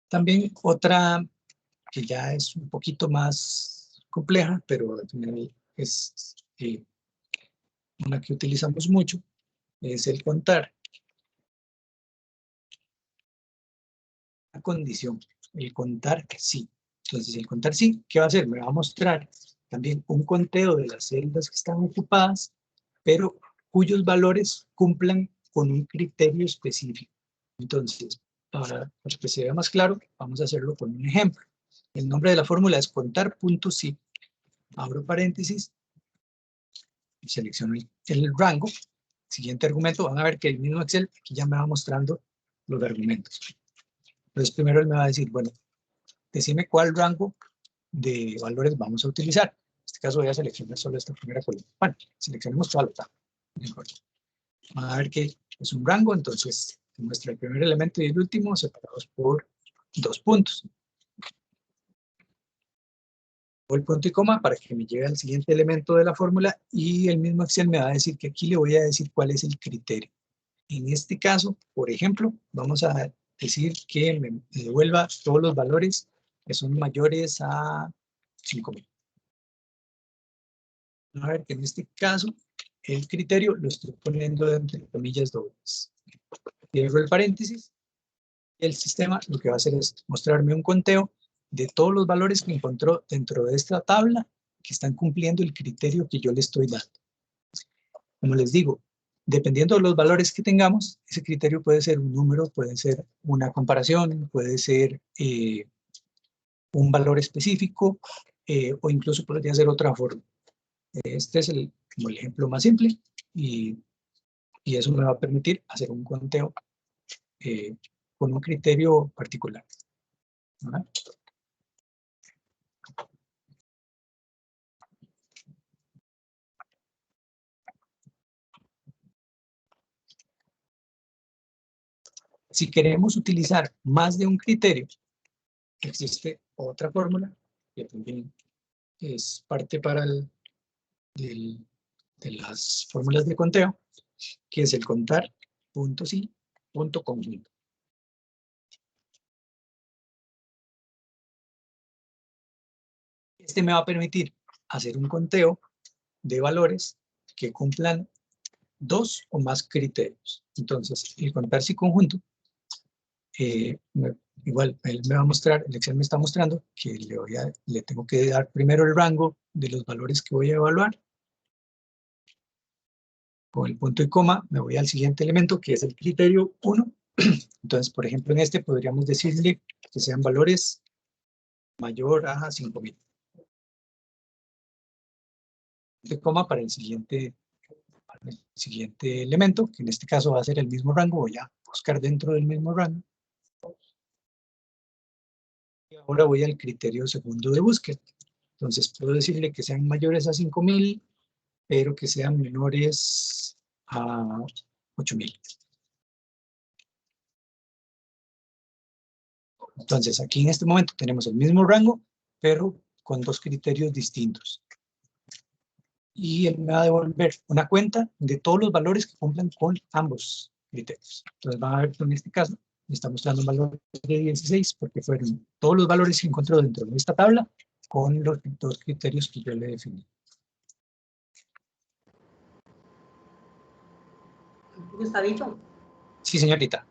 También otra que ya es un poquito más compleja, pero es una que utilizamos mucho, es el contar. La condición, el contar sí. Entonces, el contar sí, ¿qué va a hacer? Me va a mostrar también un conteo de las celdas que están ocupadas, pero cuyos valores cumplan con un criterio específico. Entonces, para que se vea más claro, vamos a hacerlo con un ejemplo. El nombre de la fórmula es contar.sí. Abro paréntesis, selecciono el rango. Siguiente argumento, van a ver que el mismo Excel aquí ya me va mostrando los argumentos. Entonces, primero él me va a decir, bueno, decime cuál rango de valores vamos a utilizar. En este caso voy a seleccionar solo esta primera columna. Bueno, seleccionemos toda la tabla. Van a ver que es un rango, entonces muestra el primer elemento y el último separados por 2 puntos. Pongo el punto y coma para que me llegue al siguiente elemento de la fórmula y el mismo Excel me va a decir que aquí le voy a decir cuál es el criterio. En este caso, por ejemplo, vamos a decir que me devuelva todos los valores que son mayores a 5,000. A ver que en este caso el criterio lo estoy poniendo entre comillas dobles. Cierro el paréntesis. El sistema lo que va a hacer es mostrarme un conteo de todos los valores que encontró dentro de esta tabla que están cumpliendo el criterio que yo le estoy dando. Como les digo, dependiendo de los valores que tengamos, ese criterio puede ser un número, puede ser una comparación, puede ser un valor específico o incluso podría ser otra forma. Este es como el ejemplo más simple y eso me va a permitir hacer un conteo con un criterio particular. ¿Verdad? Si queremos utilizar más de un criterio, existe otra fórmula que también es parte de las fórmulas de conteo, que es el contar.sí.conjunto. Este me va a permitir hacer un conteo de valores que cumplan 2 o más criterios. Entonces, el contar sí conjunto me igual él me va a mostrar, el Excel me está mostrando que le tengo que dar primero el rango de los valores que voy a evaluar. Con el punto y coma me voy al siguiente elemento, que es el criterio 1. Entonces, por ejemplo, en este podríamos decirle que sean valores mayor a 5,000. De coma para el siguiente elemento, que en este caso va a ser el mismo rango. Voy a buscar dentro del mismo rango. Y ahora voy al criterio segundo de búsqueda. Entonces puedo decirle que sean mayores a 5,000, pero que sean menores a 8,000. Entonces aquí en este momento tenemos el mismo rango, pero con dos criterios distintos. Y él me va a devolver una cuenta de todos los valores que cumplan con ambos criterios. Entonces van a ver que en este caso me está mostrando un valor de 16 porque fueron todos los valores que encontró dentro de esta tabla con los dos criterios que yo le definí. Gustavito. Sí, señorita.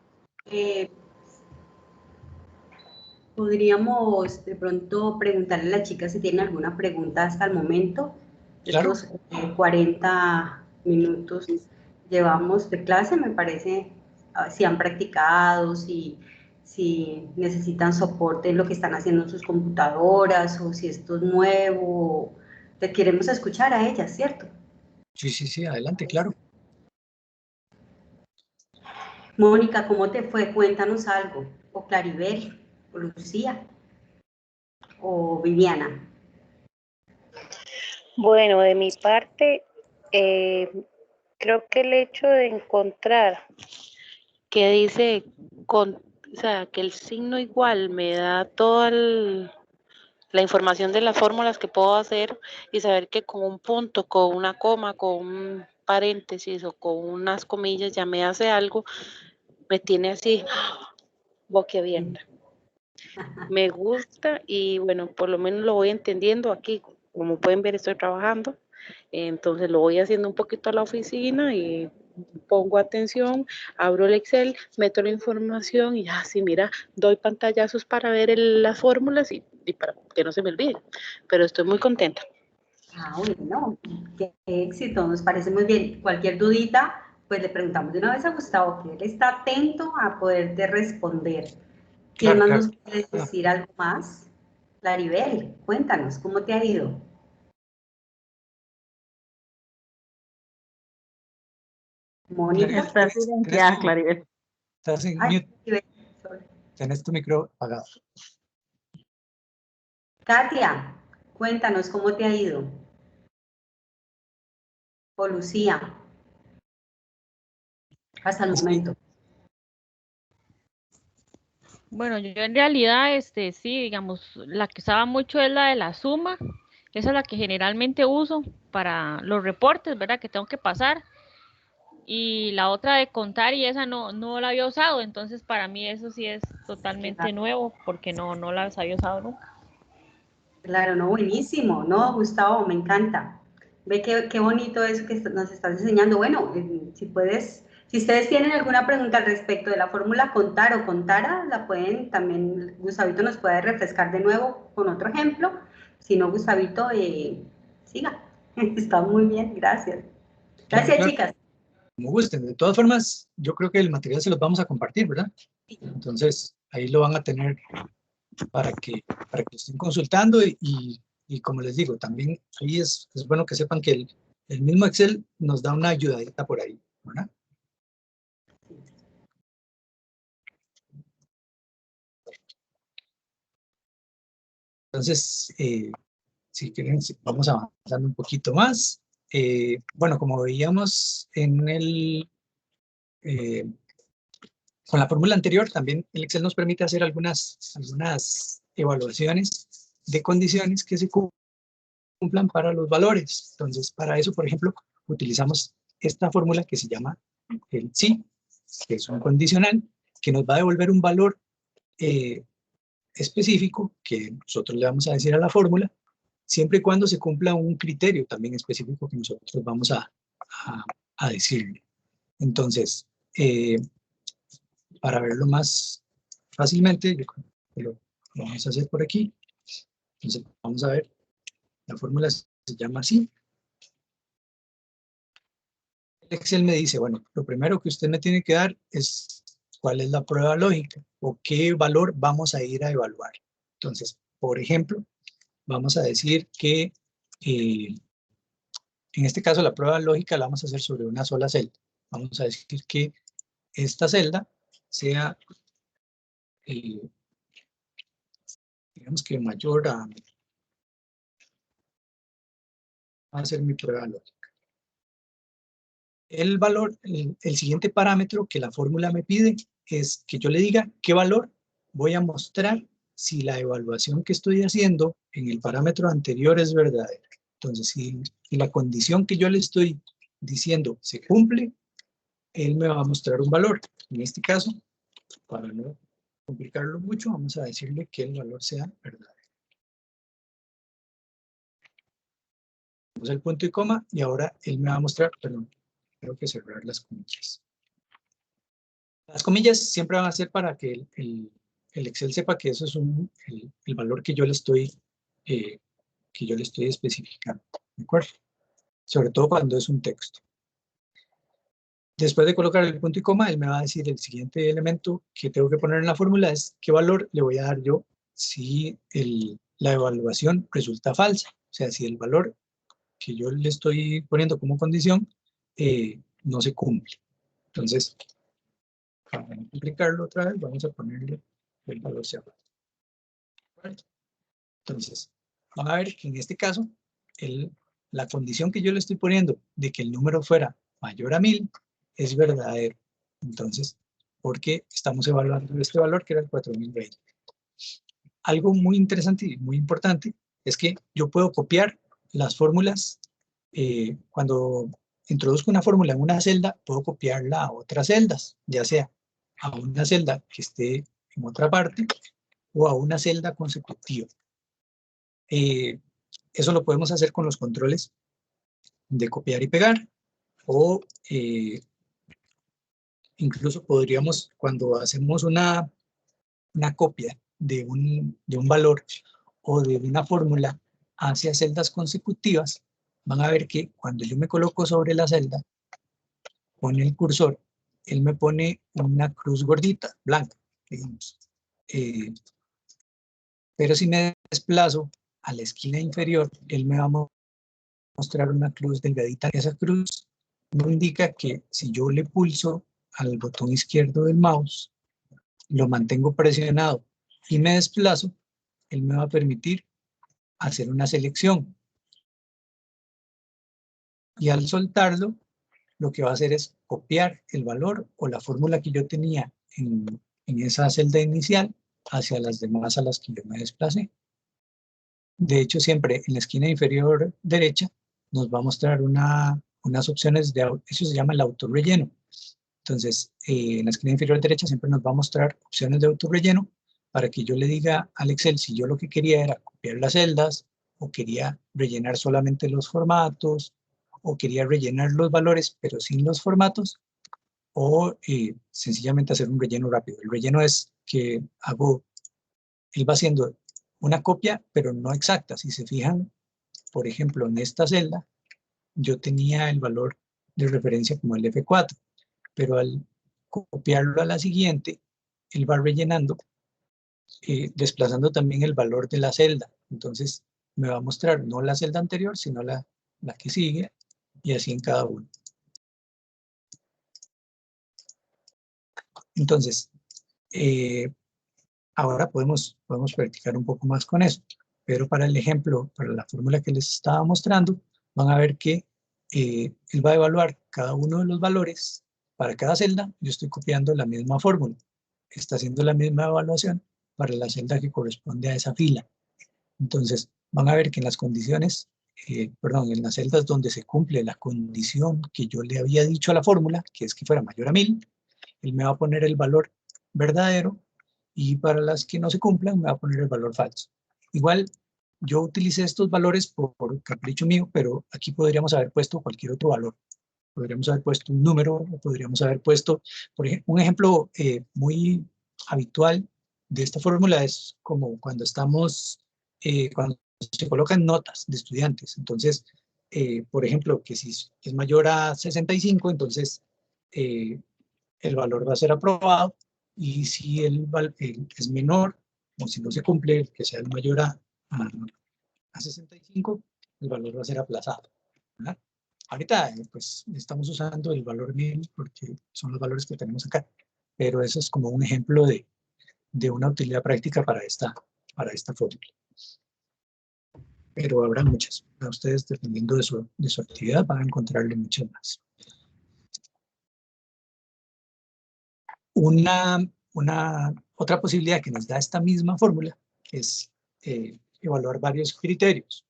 Podríamos de pronto preguntarle a la chica si tiene alguna pregunta hasta el momento. Claro. Estos 40 minutos llevamos de clase, me parece, si han practicado, si necesitan soporte en lo que están haciendo en sus computadoras, o si esto es nuevo. Te queremos escuchar a ellas, ¿cierto? Sí, adelante, claro. Mónica, ¿cómo te fue? Cuéntanos algo. O Claribel, o Lucía, o Viviana. Bueno, de mi parte, creo que el hecho de encontrar que dice, o sea, que el signo igual me da toda la información de las fórmulas que puedo hacer y saber que con un punto, con una coma, con un paréntesis o con unas comillas ya me hace algo, me tiene así boquiabierta. Me gusta y bueno, por lo menos lo voy entendiendo aquí. Como pueden ver, estoy trabajando, entonces lo voy haciendo un poquito a la oficina y pongo atención, abro el Excel, meto la información y así, mira, doy pantallazos para ver las fórmulas y para que no se me olvide, pero estoy muy contenta. Ah, bueno, qué éxito, nos parece muy bien. Cualquier dudita, pues le preguntamos de una vez a Gustavo, que él está atento a poderte responder. ¿Quién más nos puede decir algo más? Claribel, cuéntanos, ¿cómo te ha ido? Mónica. Estás silenciada, Claribel. Estás en Ay, mute. Tienes tu micro apagado. Katia, cuéntanos, ¿cómo te ha ido? O Lucía, hasta el momento. Bueno, yo en realidad, sí, digamos, la que usaba mucho es la de la suma. Esa es la que generalmente uso para los reportes, ¿verdad? Que tengo que pasar. Y la otra de contar y esa no la había usado. Entonces, para mí eso sí es totalmente nuevo porque no las había usado nunca. Claro, no, buenísimo, no, Gustavo, me encanta. Ve qué bonito eso que nos estás enseñando. Bueno, si puedes, si ustedes tienen alguna pregunta al respecto de la fórmula contar o contara, la pueden también, Gustavito nos puede refrescar de nuevo con otro ejemplo. Si no, Gustavito, siga. Está muy bien, gracias. Gracias, claro. Chicas. Como gusten. De todas formas, yo creo que el material se los vamos a compartir, ¿verdad? Entonces, ahí lo van a tener para que estén consultando y como les digo, también ahí es bueno que sepan que el mismo Excel nos da una ayudadita por ahí, ¿verdad? Entonces, si quieren, vamos avanzando un poquito más. Bueno, como veíamos con la fórmula anterior, también el Excel nos permite hacer algunas evaluaciones de condiciones que se cumplan para los valores. Entonces, para eso, por ejemplo, utilizamos esta fórmula que se llama el sí, que es un condicional, que nos va a devolver un valor específico que nosotros le vamos a decir a la fórmula, siempre y cuando se cumpla un criterio también específico que nosotros vamos a decirle. Entonces, para verlo más fácilmente. Yo creo que lo vamos a hacer por aquí. Entonces vamos a ver, la fórmula se llama así. Excel me dice, bueno, lo primero que usted me tiene que dar es cuál es la prueba lógica o qué valor vamos a ir a evaluar. Entonces, por ejemplo, vamos a decir que en este caso la prueba lógica la vamos a hacer sobre una sola celda. Vamos a decir que esta celda sea, digamos que mayor a, va a ser mi prueba lógica. El valor, el siguiente parámetro que la fórmula me pide es que yo le diga qué valor voy a mostrar si la evaluación que estoy haciendo en el parámetro anterior es verdadera. Entonces, si la condición que yo le estoy diciendo se cumple, él me va a mostrar un valor. En este caso, para no complicarlo mucho, vamos a decirle que el valor sea verdadero. Vamos al punto y coma y ahora él me va a mostrar, perdón, tengo que cerrar las comillas. Las comillas siempre van a ser para que el Excel sepa que eso es el valor que yo le estoy especificando, ¿de acuerdo? Sobre todo cuando es un texto. Después de colocar el punto y coma, él me va a decir el siguiente elemento que tengo que poner en la fórmula es qué valor le voy a dar yo si la evaluación resulta falsa. O sea, si el valor que yo le estoy poniendo como condición no se cumple. Entonces, para no complicarlo otra vez, vamos a ponerle el valor sea falso. Entonces, van a ver que en este caso, la condición que yo le estoy poniendo de que el número fuera mayor a 1000 es verdadero. Entonces, porque estamos evaluando este valor que era el 4020. Algo muy interesante y muy importante es que yo puedo copiar las fórmulas. Cuando introduzco una fórmula en una celda, puedo copiarla a otras celdas, ya sea a una celda que esté en otra parte o a una celda consecutiva. Eso lo podemos hacer con los controles de copiar y pegar o incluso podríamos, cuando hacemos una copia de un valor o de una fórmula hacia celdas consecutivas, van a ver que cuando yo me coloco sobre la celda con el cursor, él me pone una cruz gordita, blanca, digamos. Pero si me desplazo a la esquina inferior, él me va a mostrar una cruz delgadita. Esa cruz me indica que si yo le pulso al botón izquierdo del mouse, lo mantengo presionado y me desplazo, él me va a permitir hacer una selección. Y al soltarlo, lo que va a hacer es copiar el valor o la fórmula que yo tenía en esa celda inicial hacia las demás a las que yo me desplacé. De hecho, siempre en la esquina inferior derecha nos va a mostrar unas opciones eso se llama el autorrelleno. Entonces, en la esquina inferior derecha siempre nos va a mostrar opciones de autorrelleno para que yo le diga al Excel si yo lo que quería era copiar las celdas o quería rellenar solamente los formatos o quería rellenar los valores pero sin los formatos o sencillamente hacer un relleno rápido. El relleno es que él va haciendo una copia pero no exacta. Si se fijan, por ejemplo, en esta celda yo tenía el valor de referencia como el F4. Pero al copiarlo a la siguiente, él va rellenando, desplazando también el valor de la celda. Entonces, me va a mostrar no la celda anterior, sino la que sigue, y así en cada uno. Entonces, ahora podemos practicar un poco más con eso. Pero para el ejemplo, para la fórmula que les estaba mostrando, van a ver que él va a evaluar cada uno de los valores. Para cada celda, yo estoy copiando la misma fórmula. Está haciendo la misma evaluación para la celda que corresponde a esa fila. Entonces, van a ver que en las condiciones, en las celdas donde se cumple la condición que yo le había dicho a la fórmula, que es que fuera mayor a 1000, él me va a poner el valor verdadero y para las que no se cumplan, me va a poner el valor falso. Igual, yo utilicé estos valores por capricho mío, pero aquí podríamos haber puesto cualquier otro valor. Podríamos haber puesto un número, o podríamos haber puesto, por ejemplo, un ejemplo muy habitual de esta fórmula es como cuando estamos, cuando se colocan notas de estudiantes. Entonces, por ejemplo, que si es mayor a 65, entonces el valor va a ser aprobado, y si es menor, o si no se cumple, que sea el mayor a 65, el valor va a ser aplazado, ¿verdad? Ahorita pues estamos usando el valor 1000 porque son los valores que tenemos acá, pero eso es como un ejemplo de una utilidad práctica para esta fórmula. Pero habrá muchas. A ustedes, dependiendo de su actividad, van a encontrarle muchas más. Otra posibilidad que nos da esta misma fórmula es evaluar varios criterios.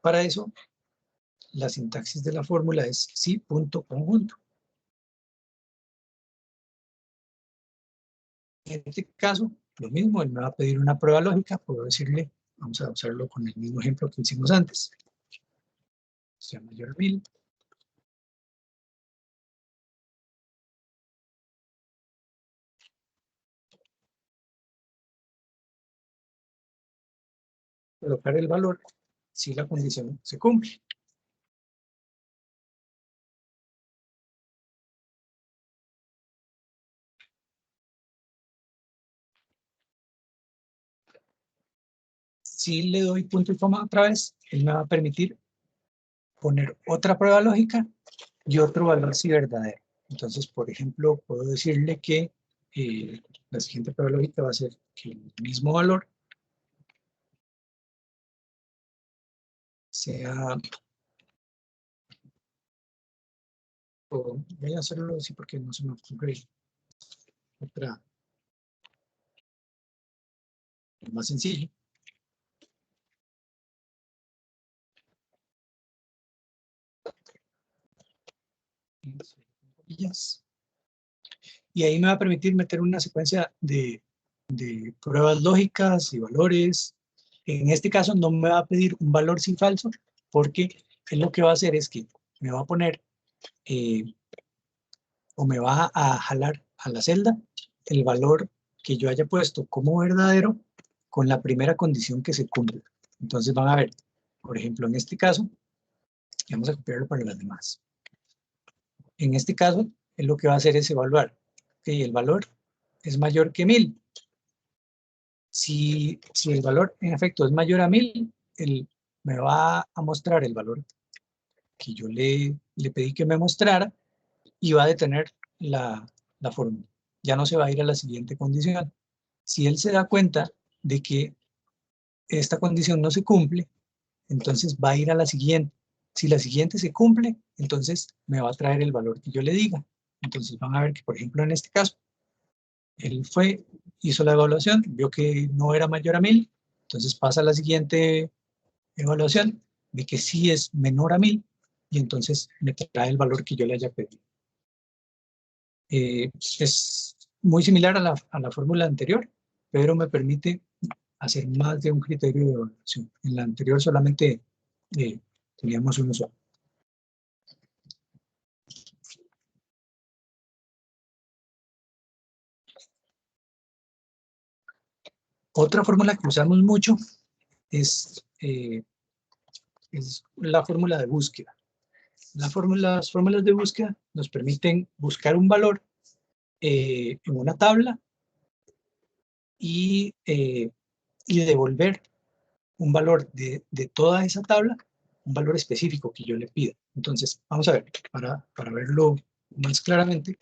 Para eso, la sintaxis de la fórmula es sí punto conjunto. En este caso, lo mismo, él me va a pedir una prueba lógica, puedo decirle, vamos a usarlo con el mismo ejemplo que hicimos antes. Sea mayor a 1000. Colocar el valor si la condición se cumple. Si le doy punto y coma otra vez, él me va a permitir poner otra prueba lógica y otro valor si verdadero. Entonces, por ejemplo, puedo decirle que la siguiente prueba lógica va a ser que el mismo valor sea, voy a hacerlo así porque no se me ocurre otra, más sencillo. Y ahí me va a permitir meter una secuencia de pruebas lógicas y valores. En este caso no me va a pedir un valor sí falso, porque él lo que va a hacer es que me va a poner o me va a jalar a la celda el valor que yo haya puesto como verdadero con la primera condición que se cumpla. Entonces van a ver, por ejemplo, en este caso, vamos a copiarlo para las demás. En este caso, él lo que va a hacer es evaluar que el valor es mayor que 1000. Si el valor en efecto es mayor a 1000, él me va a mostrar el valor que yo le pedí que me mostrara y va a detener la fórmula. Ya no se va a ir a la siguiente condición. Si él se da cuenta de que esta condición no se cumple, entonces va a ir a la siguiente. Si la siguiente se cumple, entonces me va a traer el valor que yo le diga. Entonces van a ver que, por ejemplo, en este caso, él hizo la evaluación, vio que no era mayor a 1000, entonces pasa a la siguiente evaluación, ve que sí es menor a 1000, y entonces me trae el valor que yo le haya pedido. Es muy similar a la fórmula anterior, pero me permite hacer más de un criterio de evaluación. En la anterior solamente teníamos uno solo. Otra fórmula que usamos mucho es la fórmula de búsqueda. Las fórmulas de búsqueda nos permiten buscar un valor en una tabla y devolver un valor de toda esa tabla, un valor específico que yo le pida. Entonces, vamos a ver, para verlo más claramente,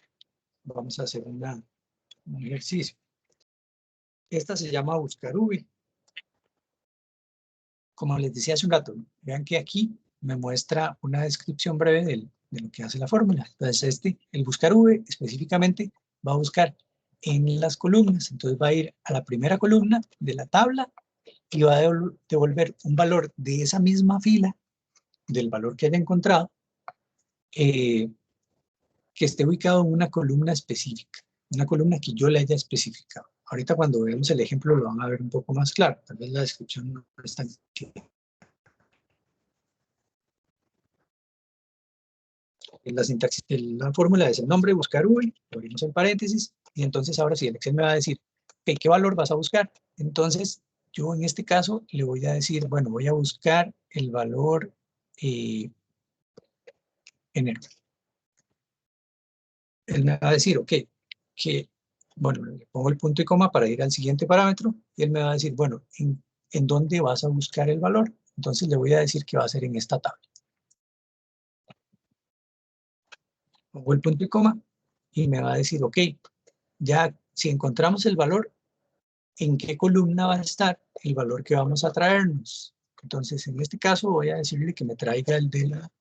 vamos a hacer un ejercicio. Esta se llama buscar V. Como les decía hace un rato, vean que aquí me muestra una descripción breve de lo que hace la fórmula. Entonces, el buscar V específicamente va a buscar en las columnas. Entonces, va a ir a la primera columna de la tabla y va a devolver un valor de esa misma fila, del valor que haya encontrado, que esté ubicado en una columna específica, una columna que yo le haya especificado. Ahorita cuando veamos el ejemplo lo van a ver un poco más claro, tal vez la descripción no es tan clara. La sintaxis de la fórmula es el nombre, buscar V, lo abrimos en paréntesis, Y entonces ahora sí, el Excel me va a decir, ok, ¿qué valor vas a buscar? Entonces, yo en este caso le voy a decir, bueno, voy a buscar el valor enero. Él me va a decir, ok, que, bueno, le pongo el punto y coma para ir al siguiente parámetro, y él me va a decir, bueno, ¿en dónde vas a buscar el valor? Entonces le voy a decir que va a ser en esta tabla. Pongo el punto y coma, y me va a decir, ok, ya si encontramos el valor, ¿en qué columna va a estar el valor que vamos a traernos? Entonces, en este caso voy a decirle que me traiga el de la...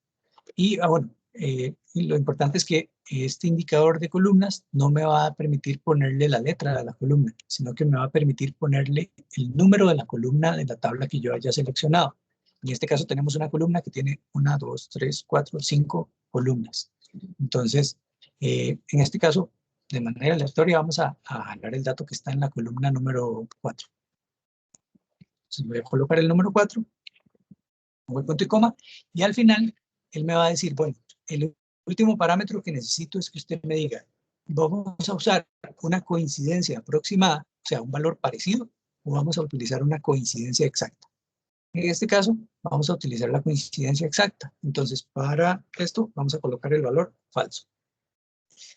Y bueno, y lo importante es que este indicador de columnas no me va a permitir ponerle la letra de la columna, sino que me va a permitir ponerle el número de la columna de la tabla que yo haya seleccionado. En este caso tenemos una columna que tiene 1, 2, 3, 4, 5 columnas. Entonces, en este caso, de manera aleatoria, vamos a jalar el dato que está en la columna número 4. Entonces voy a colocar el número 4, pongo el punto y coma, y al final él me va a decir, bueno, el último parámetro que necesito es que usted me diga, ¿vamos a usar una coincidencia aproximada, o sea, un valor parecido, o vamos a utilizar una coincidencia exacta? En este caso, vamos a utilizar la coincidencia exacta. Entonces, para esto, vamos a colocar el valor falso.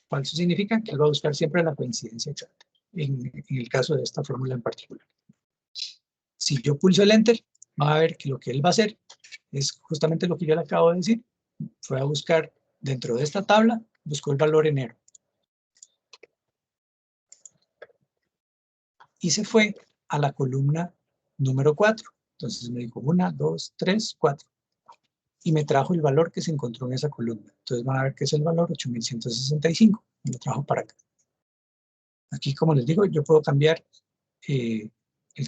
Falso significa que él va a buscar siempre la coincidencia exacta, en el caso de esta fórmula en particular. Si yo pulso el Enter, va a ver que lo que él va a hacer es justamente lo que yo le acabo de decir. Fue a buscar dentro de esta tabla, buscó el valor enero. Y se fue a la columna número 4. Entonces me dijo 1, 2, 3, 4. Y me trajo el valor que se encontró en esa columna. Entonces van a ver que es el valor 8165. Me lo trajo para acá. Aquí, como les digo, yo puedo cambiar el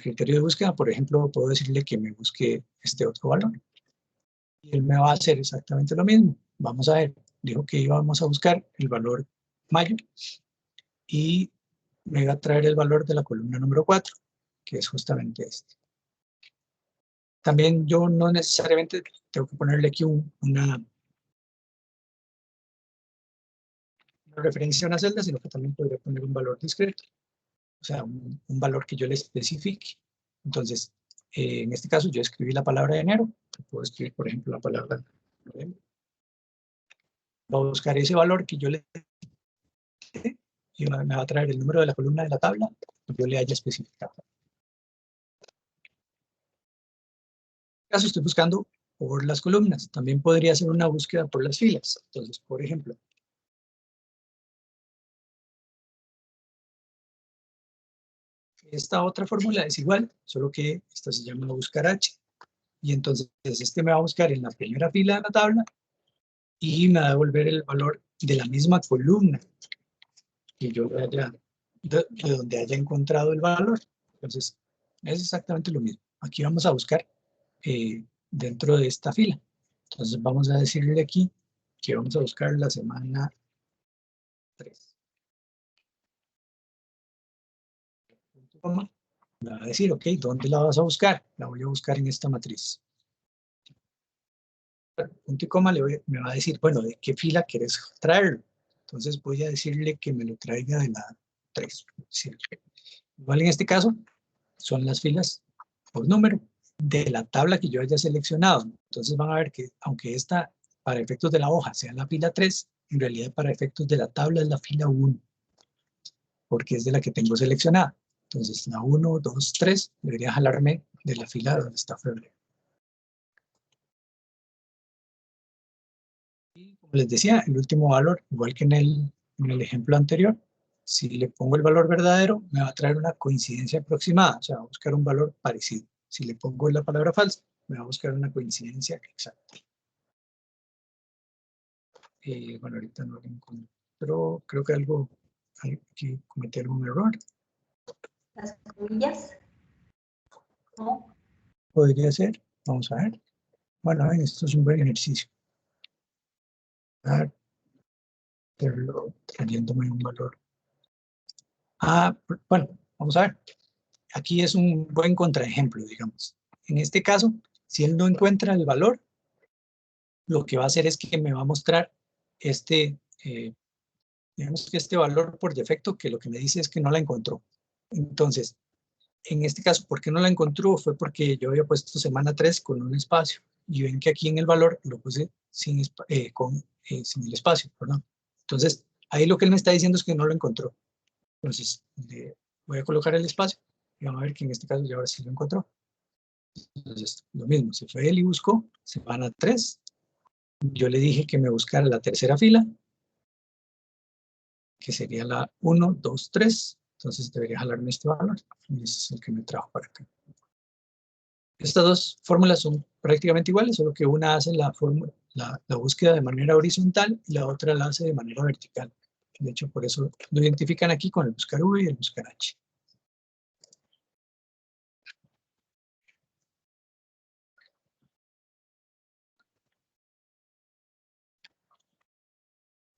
criterio de búsqueda. Por ejemplo, puedo decirle que me busque este otro valor. Y él me va a hacer exactamente lo mismo. Vamos a ver, dijo que íbamos a buscar el valor mayo y me va a traer el valor de la columna número 4, que es justamente este. También yo no necesariamente tengo que ponerle aquí una referencia a una celda, sino que también podría poner un valor discreto, o sea, un valor que yo le especifique. Entonces, en este caso yo escribí la palabra de enero, puedo escribir, por ejemplo, la palabra noviembre. Voy a buscar ese valor que yo le y me va a traer el número de la columna de la tabla que yo le haya especificado. En este caso estoy buscando por las columnas. También podría hacer una búsqueda por las filas. Entonces, por ejemplo, esta otra fórmula es igual, solo que esta se llama buscar H. Y entonces este me va a buscar en la primera fila de la tabla y me va a devolver el valor de la misma columna que yo haya, de donde haya encontrado el valor. Entonces, es exactamente lo mismo. Aquí vamos a buscar dentro de esta fila. Entonces, vamos a decirle aquí que vamos a buscar la semana 3. Me va a decir, ok, ¿dónde la vas a buscar? La voy a buscar en esta matriz. Punto y coma me va a decir, bueno, ¿de qué fila quieres traerlo? Entonces voy a decirle que me lo traiga de la 3. Sí. Igual en este caso, son las filas por número de la tabla que yo haya seleccionado. Entonces van a ver que, aunque esta, para efectos de la hoja, sea la fila 3, en realidad para efectos de la tabla es la fila 1, porque es de la que tengo seleccionada. Entonces, la 1, 2, 3, debería jalarme de la fila donde está febrero. Y como les decía, el último valor, igual que en el ejemplo anterior, si le pongo el valor verdadero, me va a traer una coincidencia aproximada, o sea, va a buscar un valor parecido. Si le pongo la palabra falsa, me va a buscar una coincidencia exacta. Bueno, ahorita no lo encuentro, creo que aquí cometí algún error. Las comillas. ¿No? Podría ser, vamos a ver. Bueno, esto es un buen ejercicio. Pero trayéndome un valor. Bueno, vamos a ver. Aquí es un buen contraejemplo, digamos. En este caso, si él no encuentra el valor, lo que va a hacer es que me va a mostrar este digamos que este valor por defecto, que lo que me dice es que no la encontró. Entonces, en este caso, ¿por qué no la encontró? Fue porque yo había puesto semana 3 con un espacio. Y ven que aquí en el valor lo puse sin el espacio, perdón. Entonces, ahí lo que él me está diciendo es que no lo encontró. Entonces, le voy a colocar el espacio y vamos a ver que en este caso ya ahora sí lo encontró. Entonces, lo mismo, se fue él y buscó semana 3. Yo le dije que me buscara la tercera fila, que sería la 1, 2, 3. Entonces debería jalarme este valor. Y ese es el que me trajo para acá. Estas dos fórmulas son prácticamente iguales, solo que una hace la búsqueda de manera horizontal y la otra la hace de manera vertical. De hecho, por eso lo identifican aquí con el buscar V y el buscar H.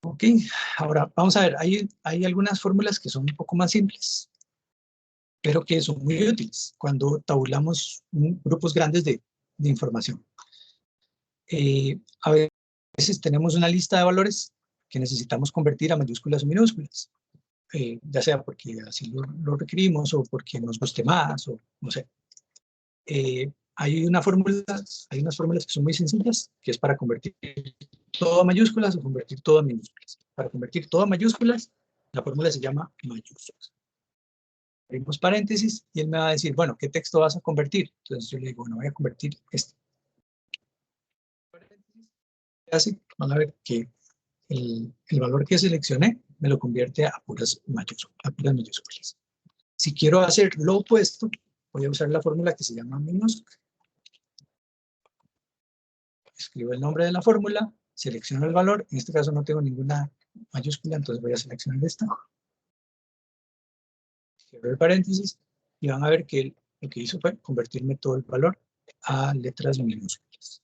Ok, ahora vamos a ver, hay algunas fórmulas que son un poco más simples, pero que son muy útiles cuando tabulamos grupos grandes de información. A veces tenemos una lista de valores que necesitamos convertir a mayúsculas o minúsculas, ya sea porque así lo requerimos o porque nos guste más, o no sé. Hay unas fórmulas que son muy sencillas, que es para convertir todo a mayúsculas o convertir todo a minúsculas. Para convertir todo a mayúsculas, la fórmula se llama mayúsculas. Abrimos paréntesis y él me va a decir, bueno, ¿qué texto vas a convertir? Entonces yo le digo, bueno, voy a convertir este. Van a ver que el valor que seleccioné me lo convierte a puras mayúsculas. Si quiero hacer lo opuesto, voy a usar la fórmula que se llama minúscula. Escribo el nombre de la fórmula, selecciono el valor, en este caso no tengo ninguna mayúscula, entonces voy a seleccionar esta. Cierro el paréntesis y van a ver que lo que hizo fue convertirme todo el valor a letras minúsculas.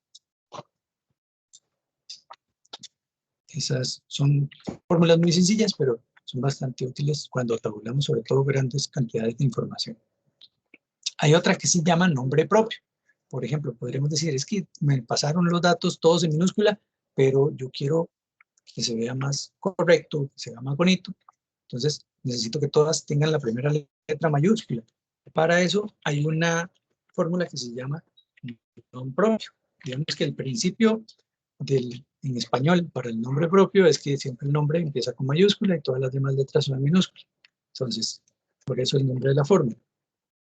Esas son fórmulas muy sencillas, pero son bastante útiles cuando tabulamos sobre todo grandes cantidades de información. Hay otra que se llama nombre propio. Por ejemplo, podríamos decir, es que me pasaron los datos todos en minúscula, pero yo quiero que se vea más correcto, que se vea más bonito. Entonces, necesito que todas tengan la primera letra mayúscula. Para eso hay una fórmula que se llama nombre propio. Digamos que el principio en español para el nombre propio es que siempre el nombre empieza con mayúscula y todas las demás letras son en minúscula. Entonces, por eso el nombre de la fórmula.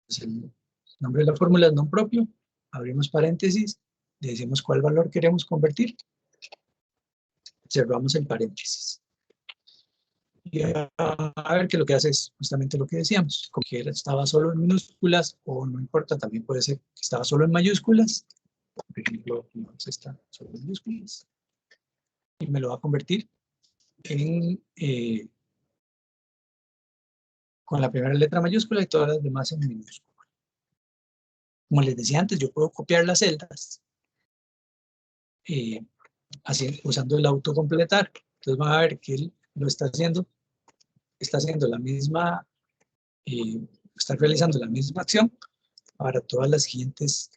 Entonces, el nombre de la fórmula es nombre propio. Abrimos paréntesis, le decimos cuál valor queremos convertir. Cerramos el paréntesis. Y a ver que lo que hace es justamente lo que decíamos, como que estaba solo en minúsculas o no importa, también puede ser que estaba solo en mayúsculas. Por ejemplo, no está solo en minúsculas. Y me lo va a convertir en con la primera letra mayúscula y todas las demás en minúscula. Como les decía antes, yo puedo copiar las celdas usando el autocompletar. Entonces van a ver que él lo está haciendo la misma, está realizando la misma acción para todas las siguientes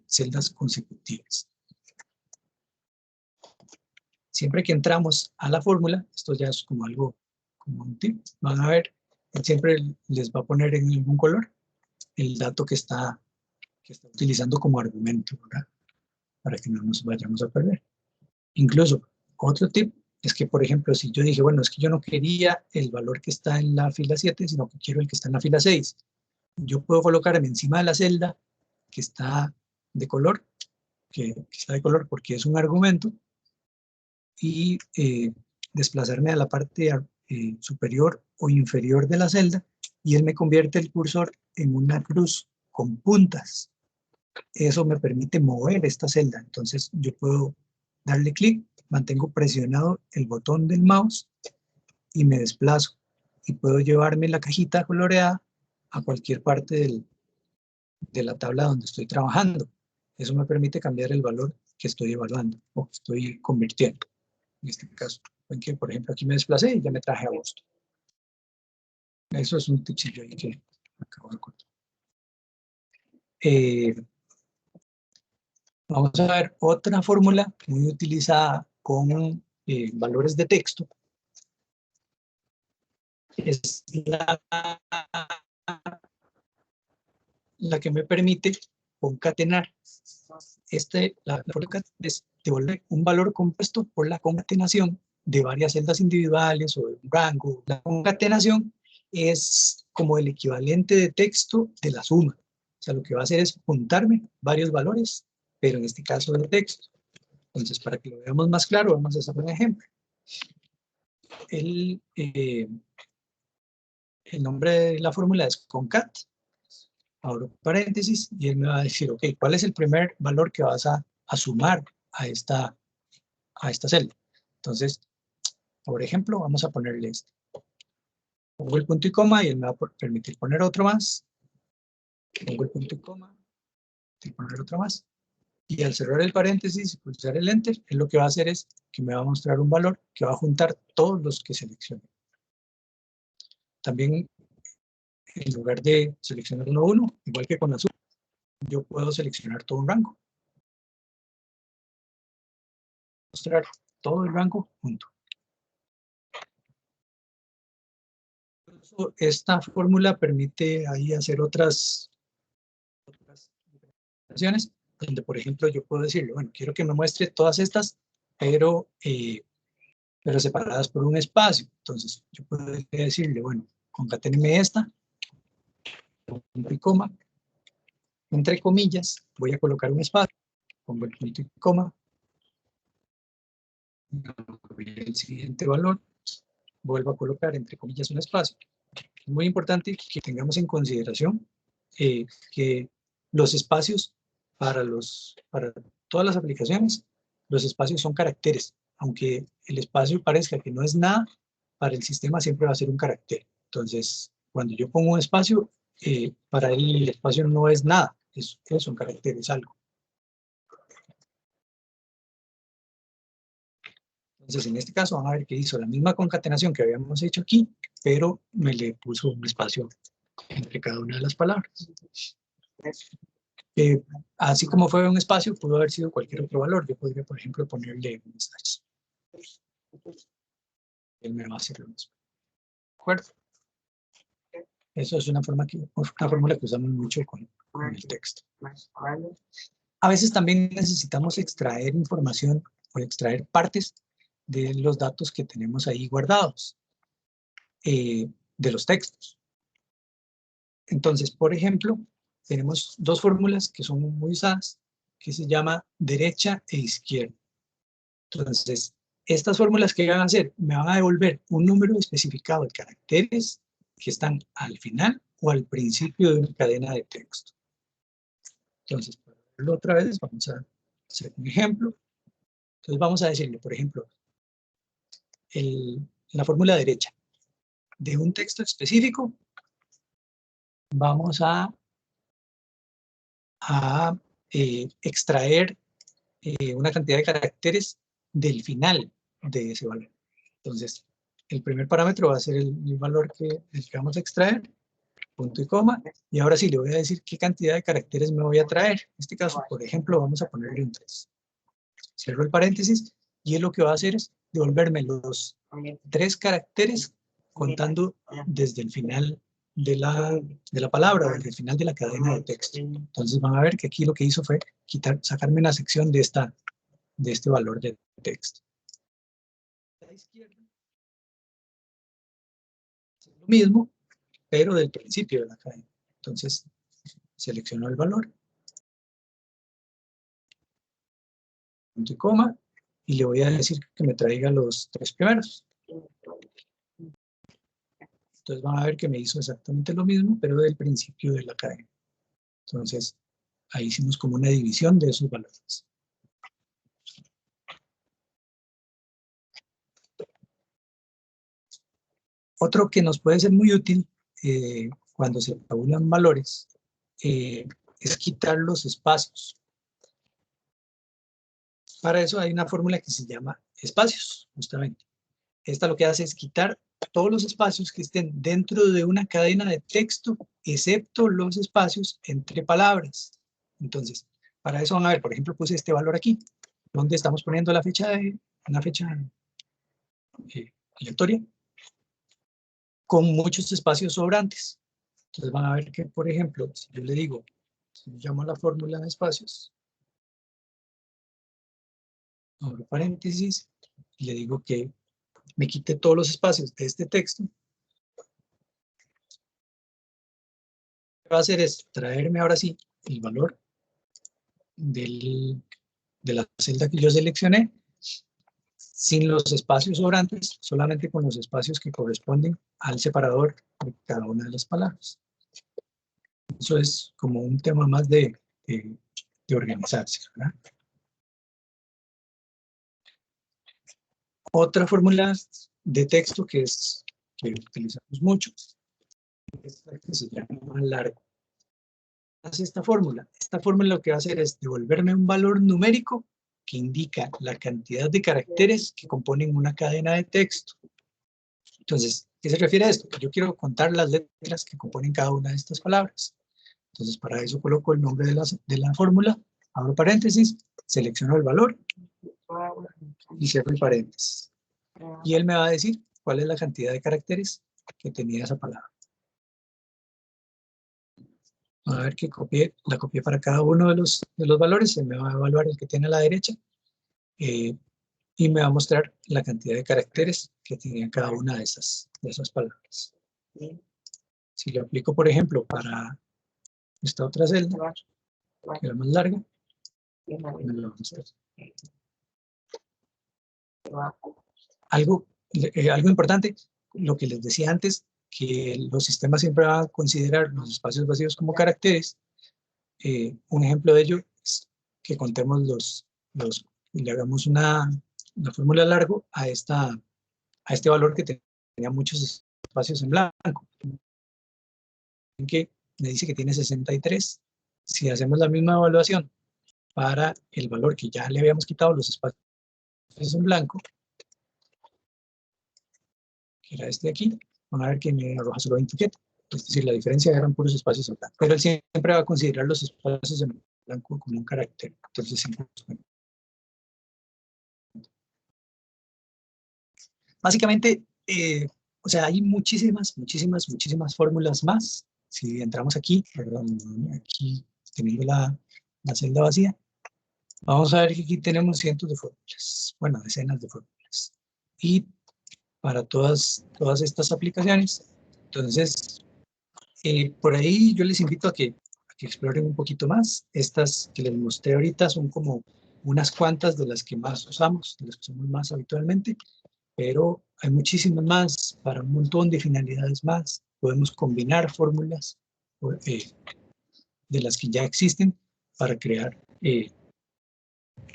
celdas consecutivas. Siempre que entramos a la fórmula, esto ya es como algo, como un tip, van a ver, él siempre les va a poner en algún color el dato que está utilizando como argumento, ¿verdad? Para que no nos vayamos a perder. Incluso, otro tip es que, por ejemplo, si yo dije, bueno, es que yo no quería el valor que está en la fila 7, sino que quiero el que está en la fila 6, yo puedo colocarme encima de la celda que está de color, que está de color porque es un argumento, y desplazarme a la parte superior o inferior de la celda, y él me convierte el cursor en una cruz con puntas. Eso me permite mover esta celda. Entonces yo puedo darle clic, mantengo presionado el botón del mouse y me desplazo. Y puedo llevarme la cajita coloreada a cualquier parte de la tabla donde estoy trabajando. Eso me permite cambiar el valor que estoy evaluando o que estoy convirtiendo. En este caso, ven que por ejemplo aquí me desplacé y ya me traje agosto. Eso es un tipsillo ahí que acabo de contar. Vamos a ver otra fórmula muy utilizada con valores de texto, es la que me permite concatenar. La fórmula es devolver un valor compuesto por la concatenación de varias celdas individuales o de un rango. La concatenación es como el equivalente de texto de la suma. O sea, lo que va a hacer es juntarme varios valores, pero en este caso de texto. Entonces, para que lo veamos más claro, vamos a hacer un ejemplo. El nombre de la fórmula es concat. Abro paréntesis y él me va a decir, ok, ¿cuál es el primer valor que vas a sumar a esta celda? Entonces, por ejemplo, vamos a ponerle este. Pongo el punto y coma y él me va a permitir poner otro más. Pongo el punto y coma y poner otro más. Y al cerrar el paréntesis y pulsar el enter, él lo que va a hacer es que me va a mostrar un valor que va a juntar todos los que seleccioné. También, en lugar de seleccionar uno a uno, igual que con la suma, yo puedo seleccionar todo un rango. Mostrar todo el rango junto. Esta fórmula permite ahí hacer otras operaciones, donde por ejemplo yo puedo decirle, bueno, quiero que me muestre todas estas, pero separadas por un espacio. Entonces yo puedo decirle, bueno, concaténeme esta, punto y coma, entre comillas, voy a colocar un espacio, pongo el punto y coma, el siguiente valor, vuelvo a colocar entre comillas un espacio. Es muy importante que tengamos en consideración que los espacios para todas las aplicaciones, los espacios son caracteres. Aunque el espacio parezca que no es nada, para el sistema siempre va a ser un carácter. Entonces, cuando yo pongo un espacio, para él el espacio no es nada, es un carácter, es algo. Entonces, en este caso, vamos a ver que hizo la misma concatenación que habíamos hecho aquí, pero me le puso un espacio entre cada una de las palabras. Así como fue un espacio, pudo haber sido cualquier otro valor. Yo podría, por ejemplo, ponerle un slash. Él me va a hacer lo mismo. ¿De acuerdo? Eso es una fórmula que usamos mucho con el texto. A veces también necesitamos extraer información o extraer partes de los datos que tenemos ahí guardados, de los textos. Entonces, por ejemplo, tenemos dos fórmulas que son muy usadas, que se llama derecha e izquierda. Entonces, estas fórmulas que van a hacer, me van a devolver un número especificado de caracteres que están al final o al principio de una cadena de texto. Entonces, para verlo otra vez, vamos a hacer un ejemplo. Entonces, vamos a decirle, por ejemplo, la fórmula derecha de un texto específico, vamos a extraer una cantidad de caracteres del final de ese valor. Entonces, el primer parámetro va a ser el valor que vamos a extraer, punto y coma, y ahora sí le voy a decir qué cantidad de caracteres me voy a traer. En este caso, por ejemplo, vamos a ponerle un 3. Cierro el paréntesis, y él lo que va a hacer es devolverme los 3 caracteres contando desde el final de la palabra, desde el final de la cadena de texto. Entonces van a ver que aquí lo que hizo fue sacarme una sección de este valor de texto. A la izquierda, lo mismo, pero del principio de la cadena. Entonces, selecciono el valor, punto y coma, y le voy a decir que me traiga los 3 primeros. Entonces van a ver que me hizo exactamente lo mismo, pero del principio de la cadena. Entonces, ahí hicimos como una división de esos valores. Otro que nos puede ser muy útil cuando se tabulan valores es quitar los espacios. Para eso hay una fórmula que se llama espacios, justamente. Esta lo que hace es quitar todos los espacios que estén dentro de una cadena de texto, excepto los espacios entre palabras. Entonces, para eso van a ver, por ejemplo, puse este valor aquí, donde estamos poniendo la fecha una fecha aleatoria. con muchos espacios sobrantes. Entonces van a ver que, por ejemplo, si yo le digo, si yo llamo a la fórmula de espacios, abro paréntesis, y le digo que me quite todos los espacios de este texto, lo que va a hacer es traerme ahora sí el valor de la celda que yo seleccioné, sin los espacios sobrantes, solamente con los espacios que corresponden al separador de cada una de las palabras. Eso es como un tema más de organizarse, ¿verdad? Otra fórmula de texto que utilizamos mucho es la que se llama largo. Hace esta fórmula. Esta fórmula lo que va a hacer es devolverme un valor numérico que indica la cantidad de caracteres que componen una cadena de texto. Entonces, ¿qué se refiere a esto? Yo quiero contar las letras que componen cada una de estas palabras. Entonces, para eso coloco el nombre de la fórmula, abro paréntesis, selecciono el valor y cierro el paréntesis. Y él me va a decir cuál es la cantidad de caracteres que tenía esa palabra. A ver que la copié para cada uno de los valores, se me va a evaluar el que tiene a la derecha y me va a mostrar la cantidad de caracteres que tenía cada una de esas palabras. Si lo aplico, por ejemplo, para esta otra celda, que era más larga, me lo va a mostrar. Algo importante, lo que les decía antes, que los sistemas siempre van a considerar los espacios vacíos como caracteres. Un ejemplo de ello es que contemos le hagamos una fórmula largo a este valor que tenía muchos espacios en blanco, que me dice que tiene 63. Si hacemos la misma evaluación para el valor que ya le habíamos quitado los espacios en blanco, que era este de aquí, van a ver que me arroja solo 27. Es decir, la diferencia eran puros espacios en blanco. Pero él siempre va a considerar los espacios en blanco como un carácter. Entonces, siempre. Básicamente, o sea, hay muchísimas fórmulas más. Si entramos aquí, perdón, aquí teniendo la celda vacía, vamos a ver que aquí tenemos cientos de fórmulas. Bueno, decenas de fórmulas. Y para todas estas aplicaciones. Entonces, por ahí yo les invito a que exploren un poquito más. Estas que les mostré ahorita son como unas cuantas de las que más usamos, de las que usamos más habitualmente, pero hay muchísimas más para un montón de finalidades más. Podemos combinar fórmulas de las que ya existen para crear,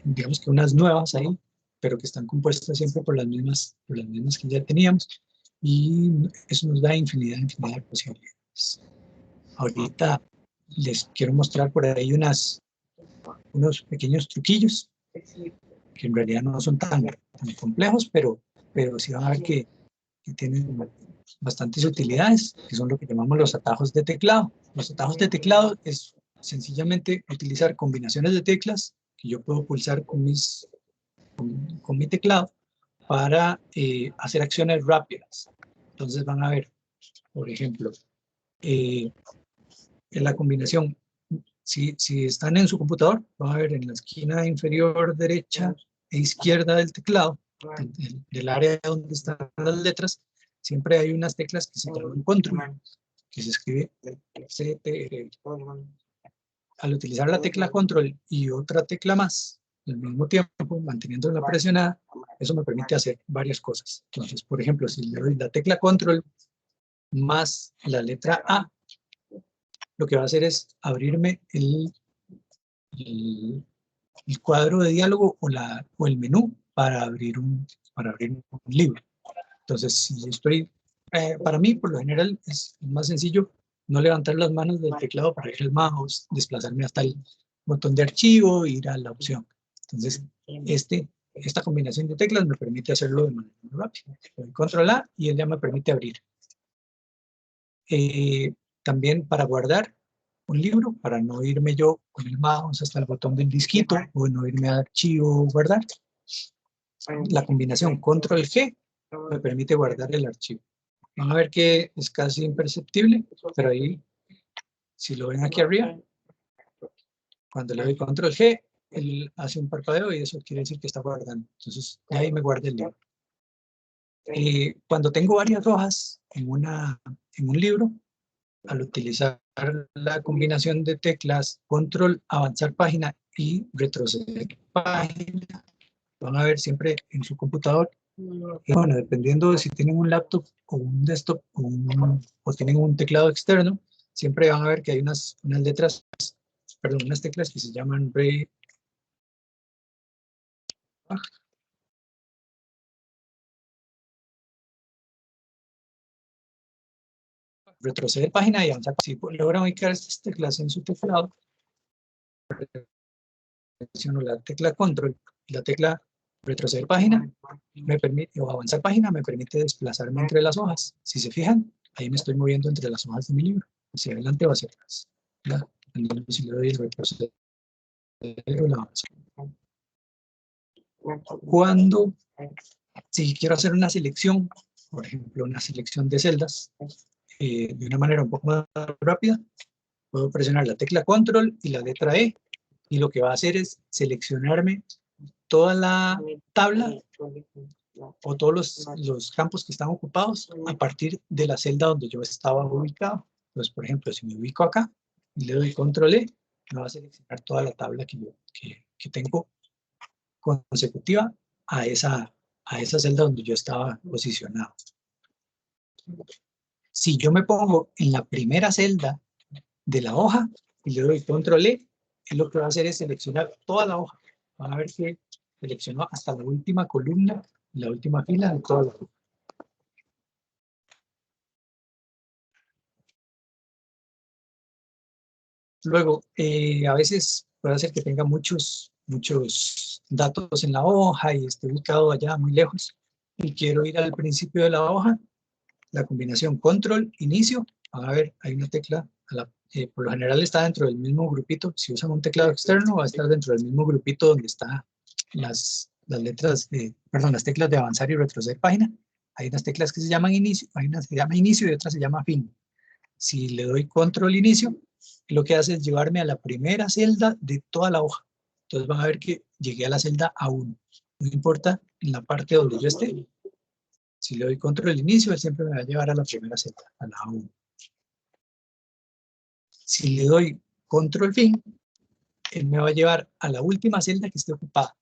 digamos que unas nuevas ahí, pero que están compuestas siempre por las mismas que ya teníamos, y eso nos da infinidad de posibilidades. Ahorita les quiero mostrar por ahí unos pequeños truquillos que en realidad no son tan complejos, pero sí van a ver que tienen bastantes utilidades, que son lo que llamamos los atajos de teclado. Los atajos de teclado es sencillamente utilizar combinaciones de teclas que yo puedo pulsar con mi teclado para hacer acciones rápidas. Entonces van a ver, por ejemplo, en la combinación, si están en su computador, van a ver en la esquina inferior derecha e izquierda del teclado, del área donde están las letras, siempre hay unas teclas que se llaman control, que se escribe CTRL. Al utilizar la tecla control y otra tecla más, al mismo tiempo, manteniéndola presionada, eso me permite hacer varias cosas. Entonces, por ejemplo, si le doy la tecla control más la letra A, lo que va a hacer es abrirme el cuadro de diálogo o el menú para abrir un libro. Entonces, si estoy, para mí, por lo general, es más sencillo no levantar las manos del teclado para ir al mouse, desplazarme hasta el botón de archivo, ir a la opción. Entonces, esta combinación de teclas me permite hacerlo de manera muy rápida. Doy control A y él ya me permite abrir. También para guardar un libro, para no irme yo con el mouse hasta el botón del disquito, o no irme a archivo, guardar. La combinación control G me permite guardar el archivo. Van a ver que es casi imperceptible, pero ahí, si lo ven aquí arriba, cuando le doy control G, él hace un parpadeo y eso quiere decir que está guardando. Entonces, de ahí me guarda el libro. Cuando tengo varias hojas en un libro, al utilizar la combinación de teclas control, avanzar página y retroceder página, van a ver siempre en su computador. Y bueno, dependiendo de si tienen un laptop o un desktop o tienen un teclado externo, siempre van a ver que hay unas letras, perdón, unas teclas que se llaman retroceder página y avanzar. Si logran ubicar estas teclas en su teclado, presiono la tecla control y la tecla retroceder página me permite, o avanzar página me permite desplazarme entre las hojas. Si se fijan, ahí me estoy moviendo entre las hojas de mi libro, hacia adelante o hacia atrás. ¿Ya? Si le doy el retroceder o la avanzar. Cuando, si quiero hacer una selección, por ejemplo, una selección de celdas, de una manera un poco más rápida, puedo presionar la tecla control y la letra E, y lo que va a hacer es seleccionarme toda la tabla o todos los campos que están ocupados a partir de la celda donde yo estaba ubicado. Entonces, por ejemplo, si me ubico acá y le doy control E, me va a seleccionar toda la tabla que tengo consecutiva a esa celda donde yo estaba posicionado. Si yo me pongo en la primera celda de la hoja y le doy control E, lo que va a hacer es seleccionar toda la hoja. Van a ver que seleccionó hasta la última columna, la última fila de toda la hoja. Luego, a veces puede ser que tenga muchos datos en la hoja y esté ubicado allá muy lejos y quiero ir al principio de la hoja. La combinación control, inicio, van a ver, hay una tecla, por lo general está dentro del mismo grupito. Si usan un teclado externo, va a estar dentro del mismo grupito donde están las letras, las teclas de avanzar y retroceder página. Hay unas teclas que se llaman inicio, hay una que se llama inicio y otra se llama fin. Si le doy control inicio, lo que hace es llevarme a la primera celda de toda la hoja. Entonces van a ver que llegué a la celda A1. No importa en la parte donde yo esté. Si le doy control inicio, él siempre me va a llevar a la primera celda, a la A1. Si le doy control fin, él me va a llevar a la última celda que esté ocupada.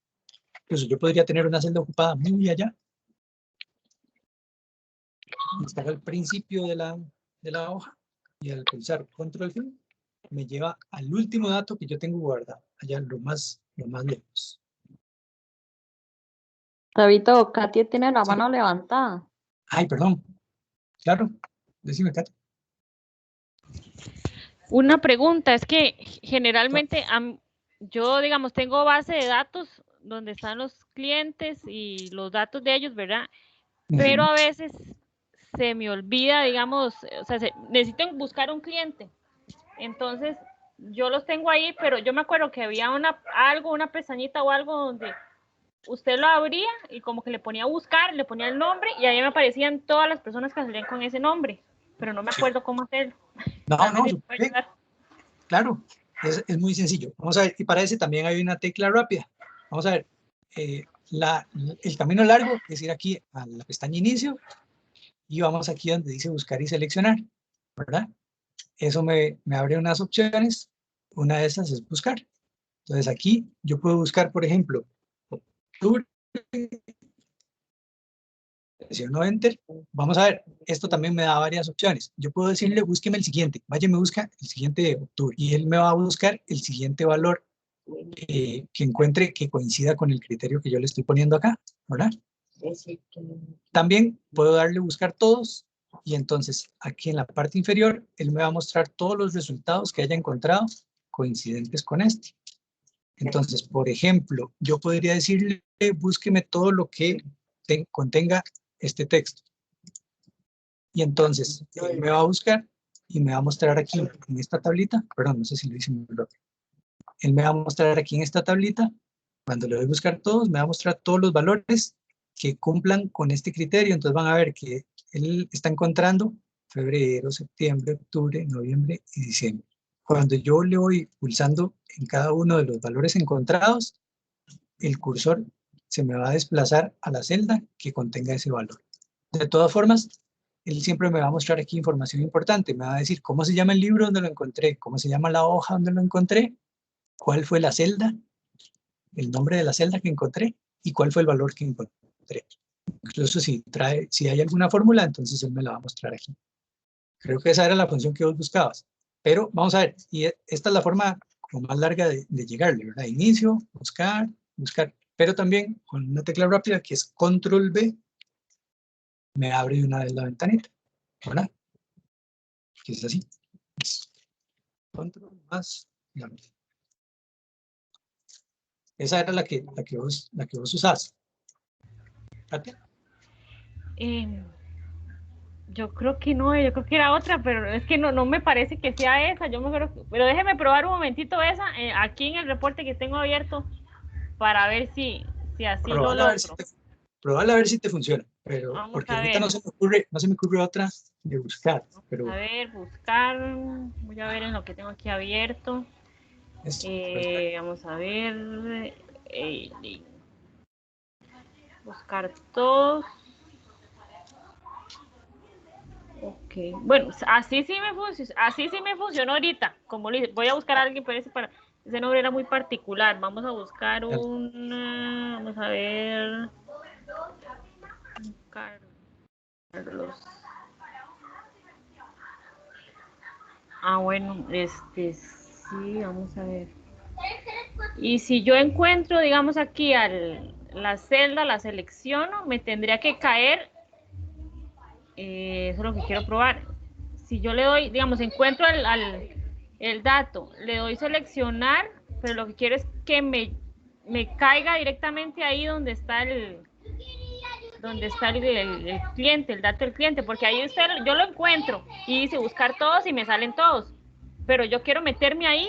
Incluso yo podría tener una celda ocupada muy allá. Estar al principio de la hoja y al pulsar control fin, me lleva al último dato que yo tengo guardado, allá lo más lejos. Tabito, Katia tiene la Sí. mano levantada. Ay, perdón. Claro, decime, Katia. Una pregunta, es que generalmente yo, digamos, tengo base de datos donde están los clientes y los datos de ellos, ¿verdad? Pero a veces se me olvida, digamos, o sea, necesito buscar un cliente. Entonces, yo los tengo ahí, pero yo me acuerdo que había una pestañita o algo donde usted lo abría y como que le ponía a buscar, le ponía el nombre y ahí me aparecían todas las personas que salían con ese nombre, pero no me acuerdo cómo hacerlo. No, claro, es muy sencillo. Vamos a ver, y para ese también hay una tecla rápida. Vamos a ver, el camino largo es ir aquí a la pestaña inicio y vamos aquí donde dice buscar y seleccionar, ¿verdad? Eso me abre unas opciones, una de esas es buscar. Entonces aquí yo puedo buscar, por ejemplo, octubre, presiono Enter. Vamos a ver, esto también me da varias opciones. Yo puedo decirle, búsqueme el siguiente, vaya, me busca el siguiente de octubre y él me va a buscar el siguiente valor que encuentre que coincida con el criterio que yo le estoy poniendo acá, ¿verdad? También puedo darle buscar todos y entonces aquí en la parte inferior él me va a mostrar todos los resultados que haya encontrado coincidentes con este. Entonces, por ejemplo, yo podría decirle, búsqueme todo lo que contenga este texto. Y entonces, él me va a buscar y me va a mostrar aquí en esta tablita, perdón, no sé si lo hice muy rápido. Él me va a mostrar aquí en esta tablita, cuando le doy buscar todos, me va a mostrar todos los valores que cumplan con este criterio. Entonces van a ver que él está encontrando febrero, septiembre, octubre, noviembre y diciembre. Cuando yo le voy pulsando en cada uno de los valores encontrados, el cursor se me va a desplazar a la celda que contenga ese valor. De todas formas, él siempre me va a mostrar aquí información importante. Me va a decir cómo se llama el libro donde lo encontré, cómo se llama la hoja donde lo encontré, cuál fue la celda, el nombre de la celda que encontré y cuál fue el valor que encontré. Incluso si hay alguna fórmula, entonces él me la va a mostrar aquí. Creo que esa era la función que vos buscabas. Pero vamos a ver, y esta es la forma como más larga de llegarle, ¿verdad? Inicio, buscar, buscar. Pero también con una tecla rápida que es Control B, me abre de una vez la ventanita, ¿verdad? Que es así. Control más la ventanita. Esa era la que vos usás. ¿Katia? Yo creo que no, yo creo que era otra, pero es que no me parece que sea esa. Yo me acuerdo, pero déjeme probar un momentito esa, aquí en el reporte que tengo abierto, para ver si así lo logro. Probala a ver si te funciona, pero Vamos porque a ahorita ver. no se me ocurre otra de buscar. Pero A ver, buscar, voy a ver en lo que tengo aquí abierto. Vamos a ver, buscar todos. Ok, bueno, así sí me funcionó ahorita. Como voy a buscar a alguien, pero ese nombre era muy particular. Vamos a buscar vamos a ver, Carlos. Bueno, sí, vamos a ver. Y si yo encuentro, digamos, aquí la celda, la selecciono, me tendría que caer. Eso es lo que quiero probar. Si yo le doy, digamos, encuentro el dato, le doy seleccionar, pero lo que quiero es que me caiga directamente ahí donde está el cliente, el dato del cliente, porque ahí yo lo encuentro y dice buscar todos y me salen todos, pero yo quiero meterme ahí.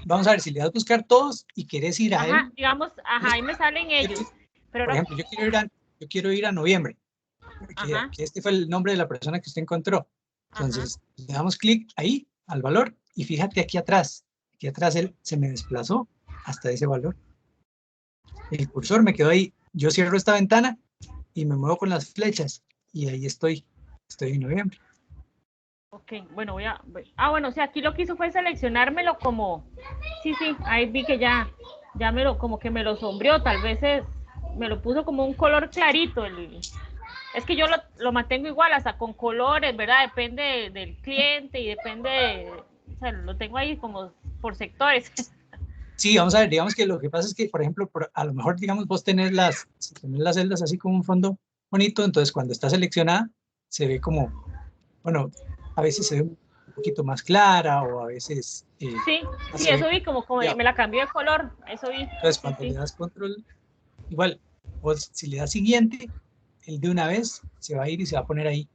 Vamos a ver, si le das buscar todos y quieres ir a él. Digamos, ahí me salen ellos. Pero por ejemplo, yo quiero ir a noviembre. Que este fue el nombre de la persona que usted encontró. Entonces, le damos clic ahí, al valor, y fíjate aquí atrás. Aquí atrás él se me desplazó hasta ese valor. El cursor me quedó ahí. Yo cierro esta ventana y me muevo con las flechas. Y ahí estoy en noviembre. Ok, bueno, bueno, o sea, aquí lo que hizo fue seleccionármelo como... Sí, ahí vi que ya como que me lo sombreó, tal vez me lo puso como un color clarito. Es que yo lo mantengo igual, hasta con colores, ¿verdad? Depende del cliente y depende, o sea, lo tengo ahí como por sectores. Sí, vamos a ver, digamos que lo que pasa es que, por ejemplo, a lo mejor, digamos, vos tenés las celdas así como un fondo bonito, entonces cuando está seleccionada, se ve como, bueno, a veces se ve un poquito más clara o a veces... sí, eso vi, como me la cambió de color, eso vi. Entonces, cuando le das control, igual, vos si le das siguiente, él de una vez se va a ir y se va a poner ahí.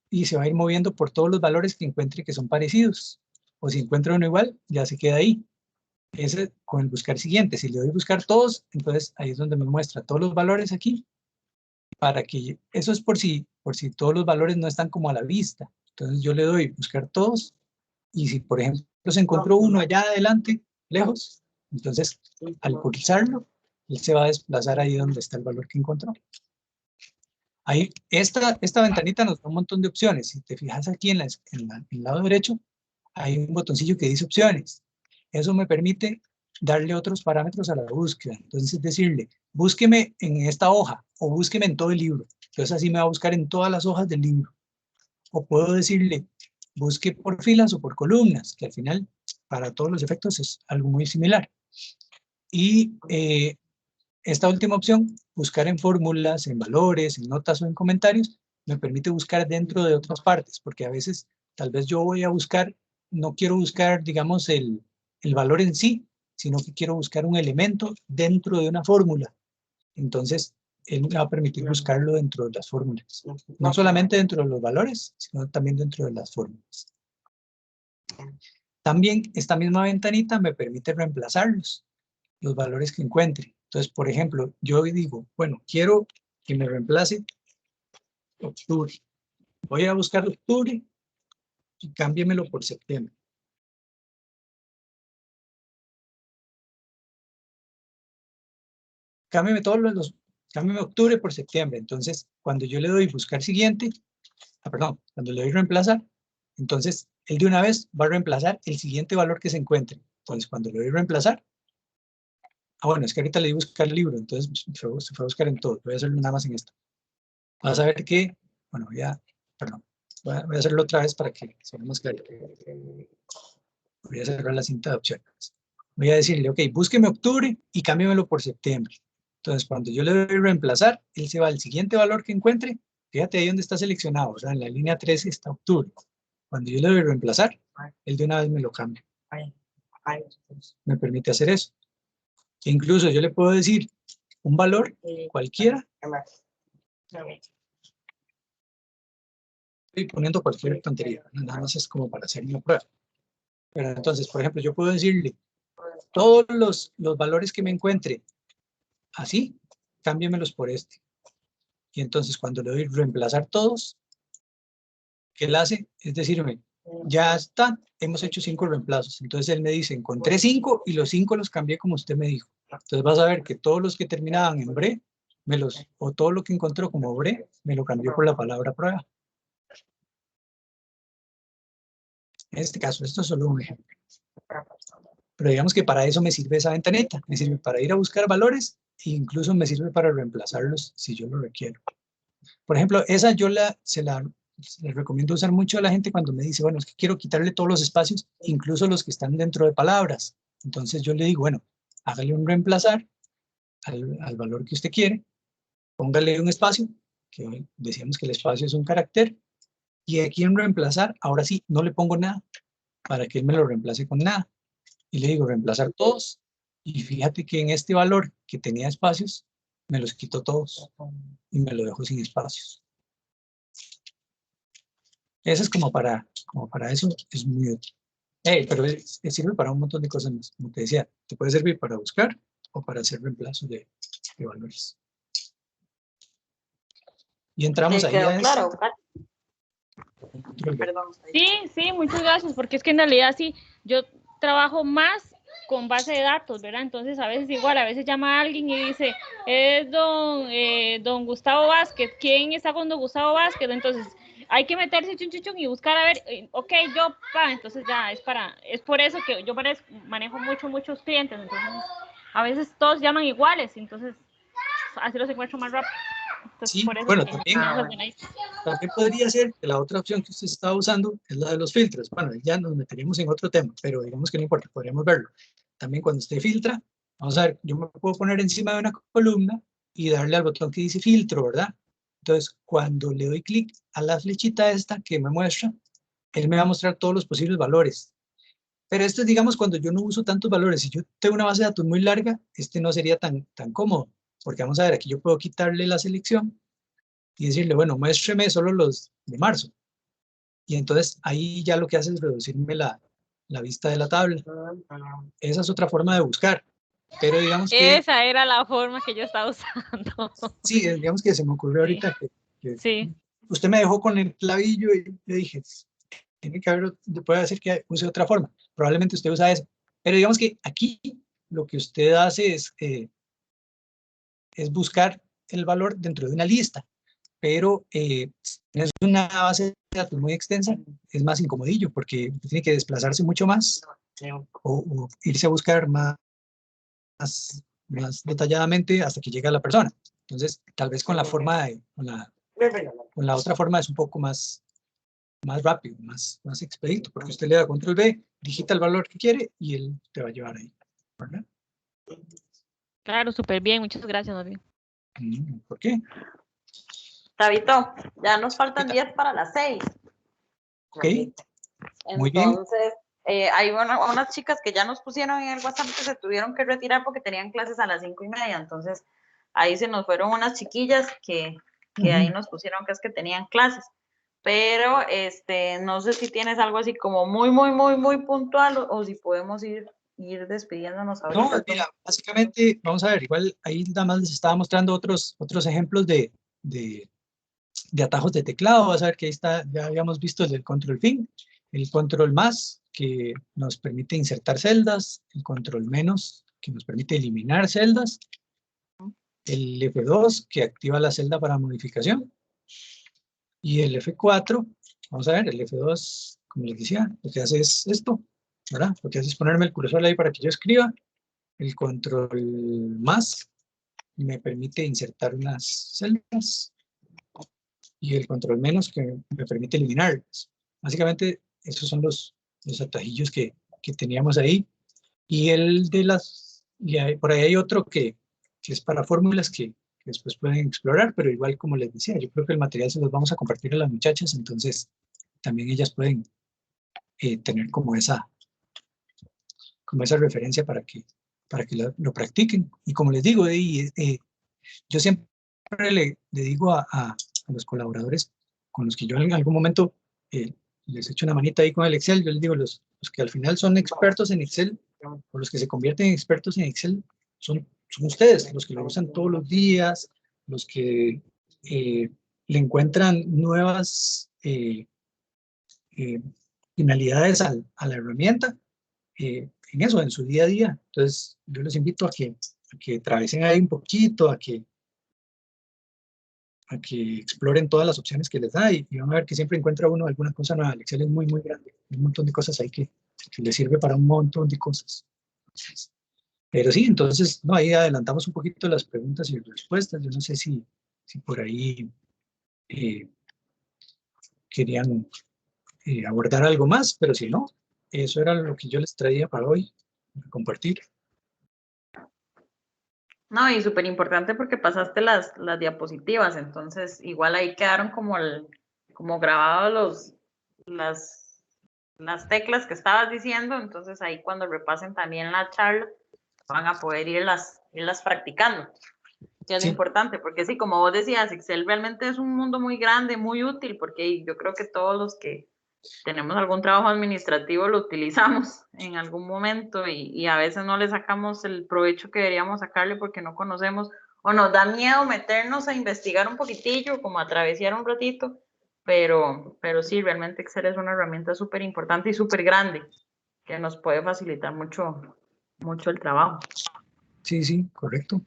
Y se va a ir moviendo por todos los valores que encuentre que son parecidos. O si encuentra uno igual, ya se queda ahí. Ese con el buscar siguiente. Si le doy buscar todos, entonces ahí es donde me muestra todos los valores aquí. Para que, eso es por si todos los valores no están como a la vista. Entonces yo le doy buscar todos. Y si, por ejemplo, se encontró uno allá adelante, lejos, entonces al pulsarlo, él se va a desplazar ahí donde está el valor que encontró. Ahí, esta ventanita nos da un montón de opciones. Si te fijas aquí en el lado derecho, hay un botoncillo que dice opciones. Eso me permite darle otros parámetros a la búsqueda. Entonces decirle, búsqueme en esta hoja o búsqueme en todo el libro. Entonces así me va a buscar en todas las hojas del libro. O puedo decirle, busque por filas o por columnas, que al final para todos los efectos es algo muy similar. Y esta última opción, buscar en fórmulas, en valores, en notas o en comentarios, me permite buscar dentro de otras partes, porque a veces tal vez yo voy a buscar, no quiero buscar, digamos, el valor en sí, sino que quiero buscar un elemento dentro de una fórmula. Entonces, él me va a permitir buscarlo dentro de las fórmulas. No solamente dentro de los valores, sino también dentro de las fórmulas. También esta misma ventanita me permite reemplazarlos, los valores que encuentre. Entonces, por ejemplo, yo digo, bueno, quiero que me reemplace octubre. Voy a buscar octubre y cámbiemelo por septiembre. Cámbiame cámbiame octubre por septiembre. Entonces, cuando yo le doy buscar siguiente, cuando le doy reemplazar, entonces él de una vez va a reemplazar el siguiente valor que se encuentre. Entonces, cuando le doy reemplazar, bueno, es que ahorita le di buscar el libro, entonces se fue a buscar en todo. Voy a hacerlo nada más en esto. Vas a ver que, bueno, voy a hacerlo otra vez para que sea más claro. Voy a cerrar la cinta de opciones. Voy a decirle, ok, búsqueme octubre y cámbiamelo por septiembre. Entonces, cuando yo le doy reemplazar, él se va al siguiente valor que encuentre. Fíjate ahí donde está seleccionado, o sea, en la línea 13 está octubre. Cuando yo le doy reemplazar, él de una vez me lo cambia. Me permite hacer eso. E incluso yo le puedo decir un valor cualquiera. Estoy poniendo cualquier tontería, nada más es como para hacer una prueba. Pero entonces, por ejemplo, yo puedo decirle todos los valores que me encuentre así, cámbiemelos por este. Y entonces cuando le doy reemplazar todos, ¿qué él hace? Es decirme, ya está, hemos hecho 5 reemplazos. Entonces él me dice, encontré 5 y los 5 los cambié como usted me dijo. Entonces vas a ver que todos los que terminaban en bre, o todo lo que encontró como bre, me lo cambió por la palabra prueba. En este caso, esto es solo un ejemplo. Pero digamos que para eso me sirve esa ventanita. Me sirve para ir a buscar valores e incluso me sirve para reemplazarlos si yo lo requiero. Por ejemplo, esa se la recomiendo usar mucho a la gente cuando me dice, bueno, es que quiero quitarle todos los espacios, incluso los que están dentro de palabras. Entonces yo le digo, bueno, hágale un reemplazar al valor que usted quiere, póngale un espacio, que decíamos que el espacio es un carácter, y aquí en reemplazar, ahora sí, no le pongo nada, para que él me lo reemplace con nada. Y le digo reemplazar todos, y fíjate que en este valor que tenía espacios, me los quito todos, y me lo dejo sin espacios. Eso es como para eso, es muy útil. Pero sirve para un montón de cosas más. Como te decía, te puede servir para buscar o para hacer reemplazo de valores. Y entramos ahí a claro, Perdón. Sí, muchas gracias, porque es que en realidad sí, yo trabajo más con base de datos, ¿verdad? Entonces a veces igual, a veces llama a alguien y dice, es don Gustavo Vázquez, ¿quién está con don Gustavo Vázquez? Entonces hay que meterse chun y buscar a ver, ok, entonces ya es por eso que yo manejo muchos clientes, entonces a veces todos llaman iguales, entonces así los encuentro más rápido. Entonces, sí, por eso bueno, también podría ser que la otra opción que usted estaba usando es la de los filtros. Bueno, ya nos meteríamos en otro tema, pero digamos que no importa, podríamos verlo. También cuando usted filtra, vamos a ver, yo me puedo poner encima de una columna y darle al botón que dice filtro, ¿verdad? Entonces, cuando le doy clic a la flechita esta que me muestra, él me va a mostrar todos los posibles valores. Pero esto es, digamos, cuando yo no uso tantos valores. Si yo tengo una base de datos muy larga, no sería tan cómodo. Porque vamos a ver, aquí yo puedo quitarle la selección y decirle, bueno, muéstreme solo los de marzo. Y entonces ahí ya lo que hace es reducirme la vista de la tabla. Esa es otra forma de buscar. Pero digamos que... Esa era la forma que yo estaba usando. Sí, digamos que se me ocurrió ahorita que sí. Usted me dejó con el clavillo y yo dije, tiene que haber, puede hacer que use otra forma. Probablemente usted usa eso. Pero digamos que aquí lo que usted hace es buscar el valor dentro de una lista. Pero si es una base de datos muy extensa, es más incomodillo porque tiene que desplazarse mucho más o irse a buscar más detalladamente hasta que llegue a la persona. Entonces, tal vez con la forma con la otra forma es un poco más rápido, más expedito, porque usted le da control B, digita el valor que quiere y él te va a llevar ahí, ¿verdad? Claro, súper bien, muchas gracias, David. ¿Por qué? Tabito, ya nos faltan 10 para las 6. Ok, muy bien. Entonces, hay unas chicas que ya nos pusieron en el WhatsApp que se tuvieron que retirar porque tenían clases a las 5:30, entonces ahí se nos fueron unas chiquillas que ahí nos pusieron que es que tenían clases, pero no sé si tienes algo así como muy puntual o si podemos ir despidiéndonos ahorita. No, mira, básicamente, vamos a ver, igual ahí nada más les estaba mostrando otros ejemplos de de atajos de teclado. Vas a ver que ahí está, ya habíamos visto el del control fin, el control más, que nos permite insertar celdas, el control menos, que nos permite eliminar celdas, el F2, que activa la celda para modificación, y el F4, vamos a ver, el F2, como les decía, lo que hace es esto, ¿verdad? Lo que hace es ponerme el cursor ahí para que yo escriba. El control más me permite insertar unas celdas, y el control menos que me permite eliminarlas. Básicamente, esos son los atajillos que teníamos ahí. Y el de las, por ahí hay otro que es para fórmulas que después pueden explorar, pero igual como les decía, yo creo que el material se los vamos a compartir a las muchachas, entonces también ellas pueden tener como esa referencia para que lo practiquen. Y como les digo, yo siempre le digo a los colaboradores con los que yo en algún momento les echo una manita ahí con el Excel, yo les digo, los que al final son expertos en Excel, o los que se convierten en expertos en Excel, son ustedes, los que lo usan todos los días, los que le encuentran nuevas finalidades a la herramienta, en eso, en su día a día. Entonces, yo les invito a que travesen ahí un poquito, a que exploren todas las opciones que les da, y van a ver que siempre encuentra uno alguna cosa nueva. El Excel es muy, muy grande. Hay un montón de cosas ahí que les sirve para un montón de cosas. Pero sí, entonces, no, ahí adelantamos un poquito las preguntas y respuestas. Yo no sé si por ahí querían abordar algo más, pero si no, eso era lo que yo les traía para hoy, para compartir. No, y súper importante porque pasaste las diapositivas, entonces igual ahí quedaron como grabados las teclas que estabas diciendo, entonces ahí cuando repasen también la charla van a poder irlas practicando, que es Sí. importante, porque sí, como vos decías, Excel realmente es un mundo muy grande, muy útil, porque yo creo que todos los que tenemos algún trabajo administrativo lo utilizamos en algún momento y a veces no le sacamos el provecho que deberíamos sacarle porque no conocemos o nos da miedo meternos a investigar un poquitillo, como a travesear un ratito, pero sí, realmente Excel es una herramienta súper importante y súper grande que nos puede facilitar mucho el trabajo. Sí, correcto.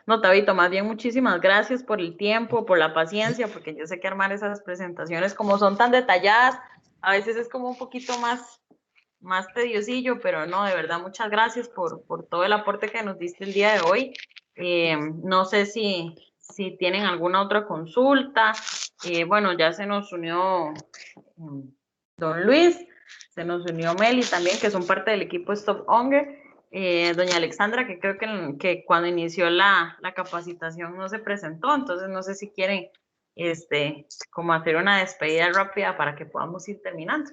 No, Tabito, más bien muchísimas gracias por el tiempo, por la paciencia, porque yo sé que armar esas presentaciones como son tan detalladas, a veces es como un poquito más tediosillo, pero no, de verdad, muchas gracias por todo el aporte que nos diste el día de hoy. No sé si tienen alguna otra consulta. Bueno, ya se nos unió don Luis, se nos unió Meli también, que son parte del equipo Stop Hunger. Doña Alexandra, que creo que cuando inició la capacitación no se presentó, entonces no sé si quieren como hacer una despedida rápida para que podamos ir terminando.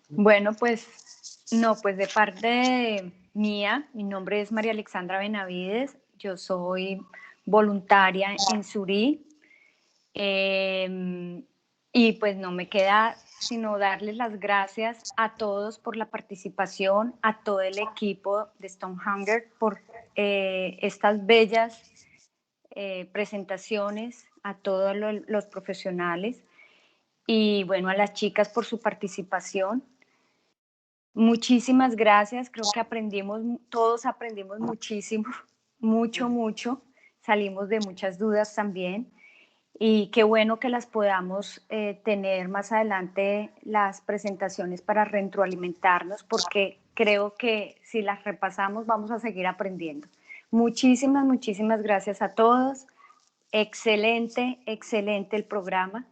Bueno, pues no, pues de parte mía, mi nombre es María Alexandra Benavides, yo soy voluntaria en Surí, y pues no me queda sino darles las gracias a todos por la participación, a todo el equipo de Stonehanger por estas bellas presentaciones, a todos los profesionales y bueno, a las chicas por su participación. Muchísimas gracias, creo que todos aprendimos muchísimo, mucho, salimos de muchas dudas también y qué bueno que las podamos tener más adelante las presentaciones para retroalimentarnos porque creo que si las repasamos vamos a seguir aprendiendo. Muchísimas gracias a todos, excelente el programa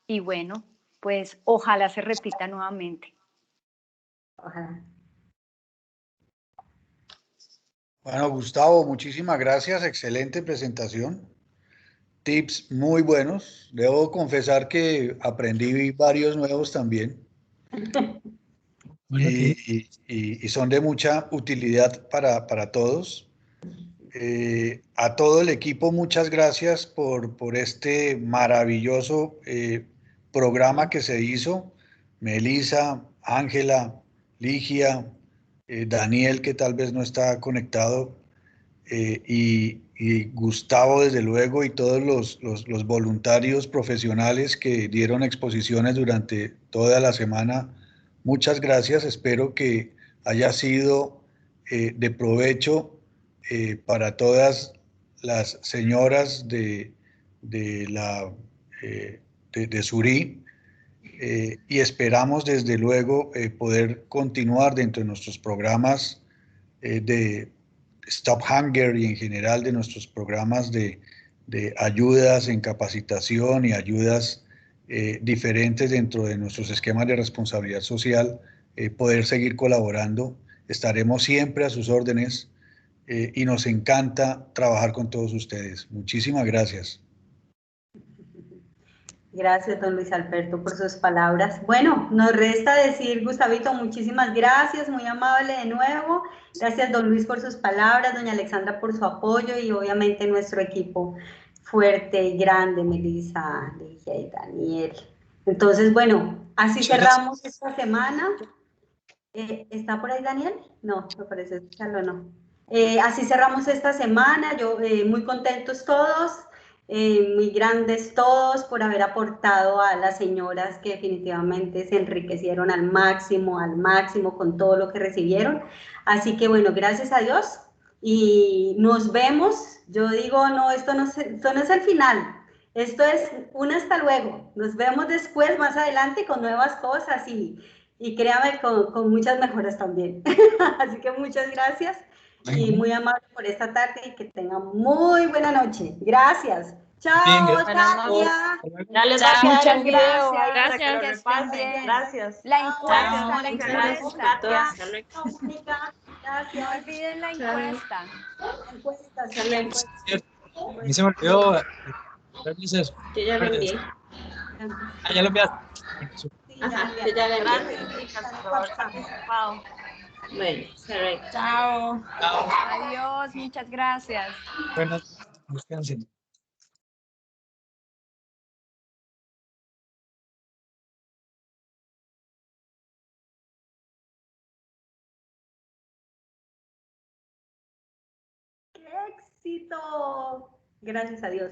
y bueno, pues ojalá se repita nuevamente. Ojalá. Bueno, Gustavo, muchísimas gracias. Excelente presentación. Tips muy buenos. Debo confesar que aprendí varios nuevos también. Bueno, Y son de mucha utilidad para todos. A todo el equipo, muchas gracias por este maravilloso programa que se hizo. Melissa, Ángela, Ligia, Daniel, que tal vez no está conectado, y Gustavo, desde luego, y todos los voluntarios profesionales que dieron exposiciones durante toda la semana. Muchas gracias. Espero que haya sido de provecho para todas las señoras de Surí. Y esperamos desde luego poder continuar dentro de nuestros programas de Stop Hunger y en general de nuestros programas de ayudas en capacitación y ayudas diferentes dentro de nuestros esquemas de responsabilidad social, poder seguir colaborando. Estaremos siempre a sus órdenes y nos encanta trabajar con todos ustedes. Muchísimas gracias. Gracias, don Luis Alberto, por sus palabras. Bueno, nos resta decir, Gustavito, muchísimas gracias, muy amable de nuevo. Gracias, don Luis, por sus palabras, doña Alexandra, por su apoyo y obviamente nuestro equipo fuerte y grande, Melissa, Ligia y Daniel. Entonces, bueno, así cerramos esta semana. ¿Está por ahí Daniel? No, me parece escucharlo, no. Así cerramos esta semana, yo muy contentos todos, muy grandes todos por haber aportado a las señoras que definitivamente se enriquecieron al máximo con todo lo que recibieron. Así que bueno, gracias a Dios y nos vemos. Yo digo, no, esto no es el final. Esto es un hasta luego. Nos vemos después, más adelante, con nuevas cosas y créame, con muchas mejoras también. Así que muchas gracias y muy amable por esta tarde y que tengan muy buena noche. Gracias. Chao, Tatia. Ya les voy a quedar Muchas el video gracias. para que lo Que estén repasen. bien. Gracias. La encuesta, la Muchas gracias encuesta. a todos. Hasta luego. No olviden la encuesta. La encuesta, sí, la encuesta. A mí se me olvidó darles eso. Yo ya lo envié. Ah, ya lo enviaste. Sí, Ajá, yo ya lo envié. Gracias, chicas, por haber participado. Bueno, correcto. Chao. Chao. Adiós, muchas gracias. Buenas, descansen. ¡Qué éxito! Gracias a Dios.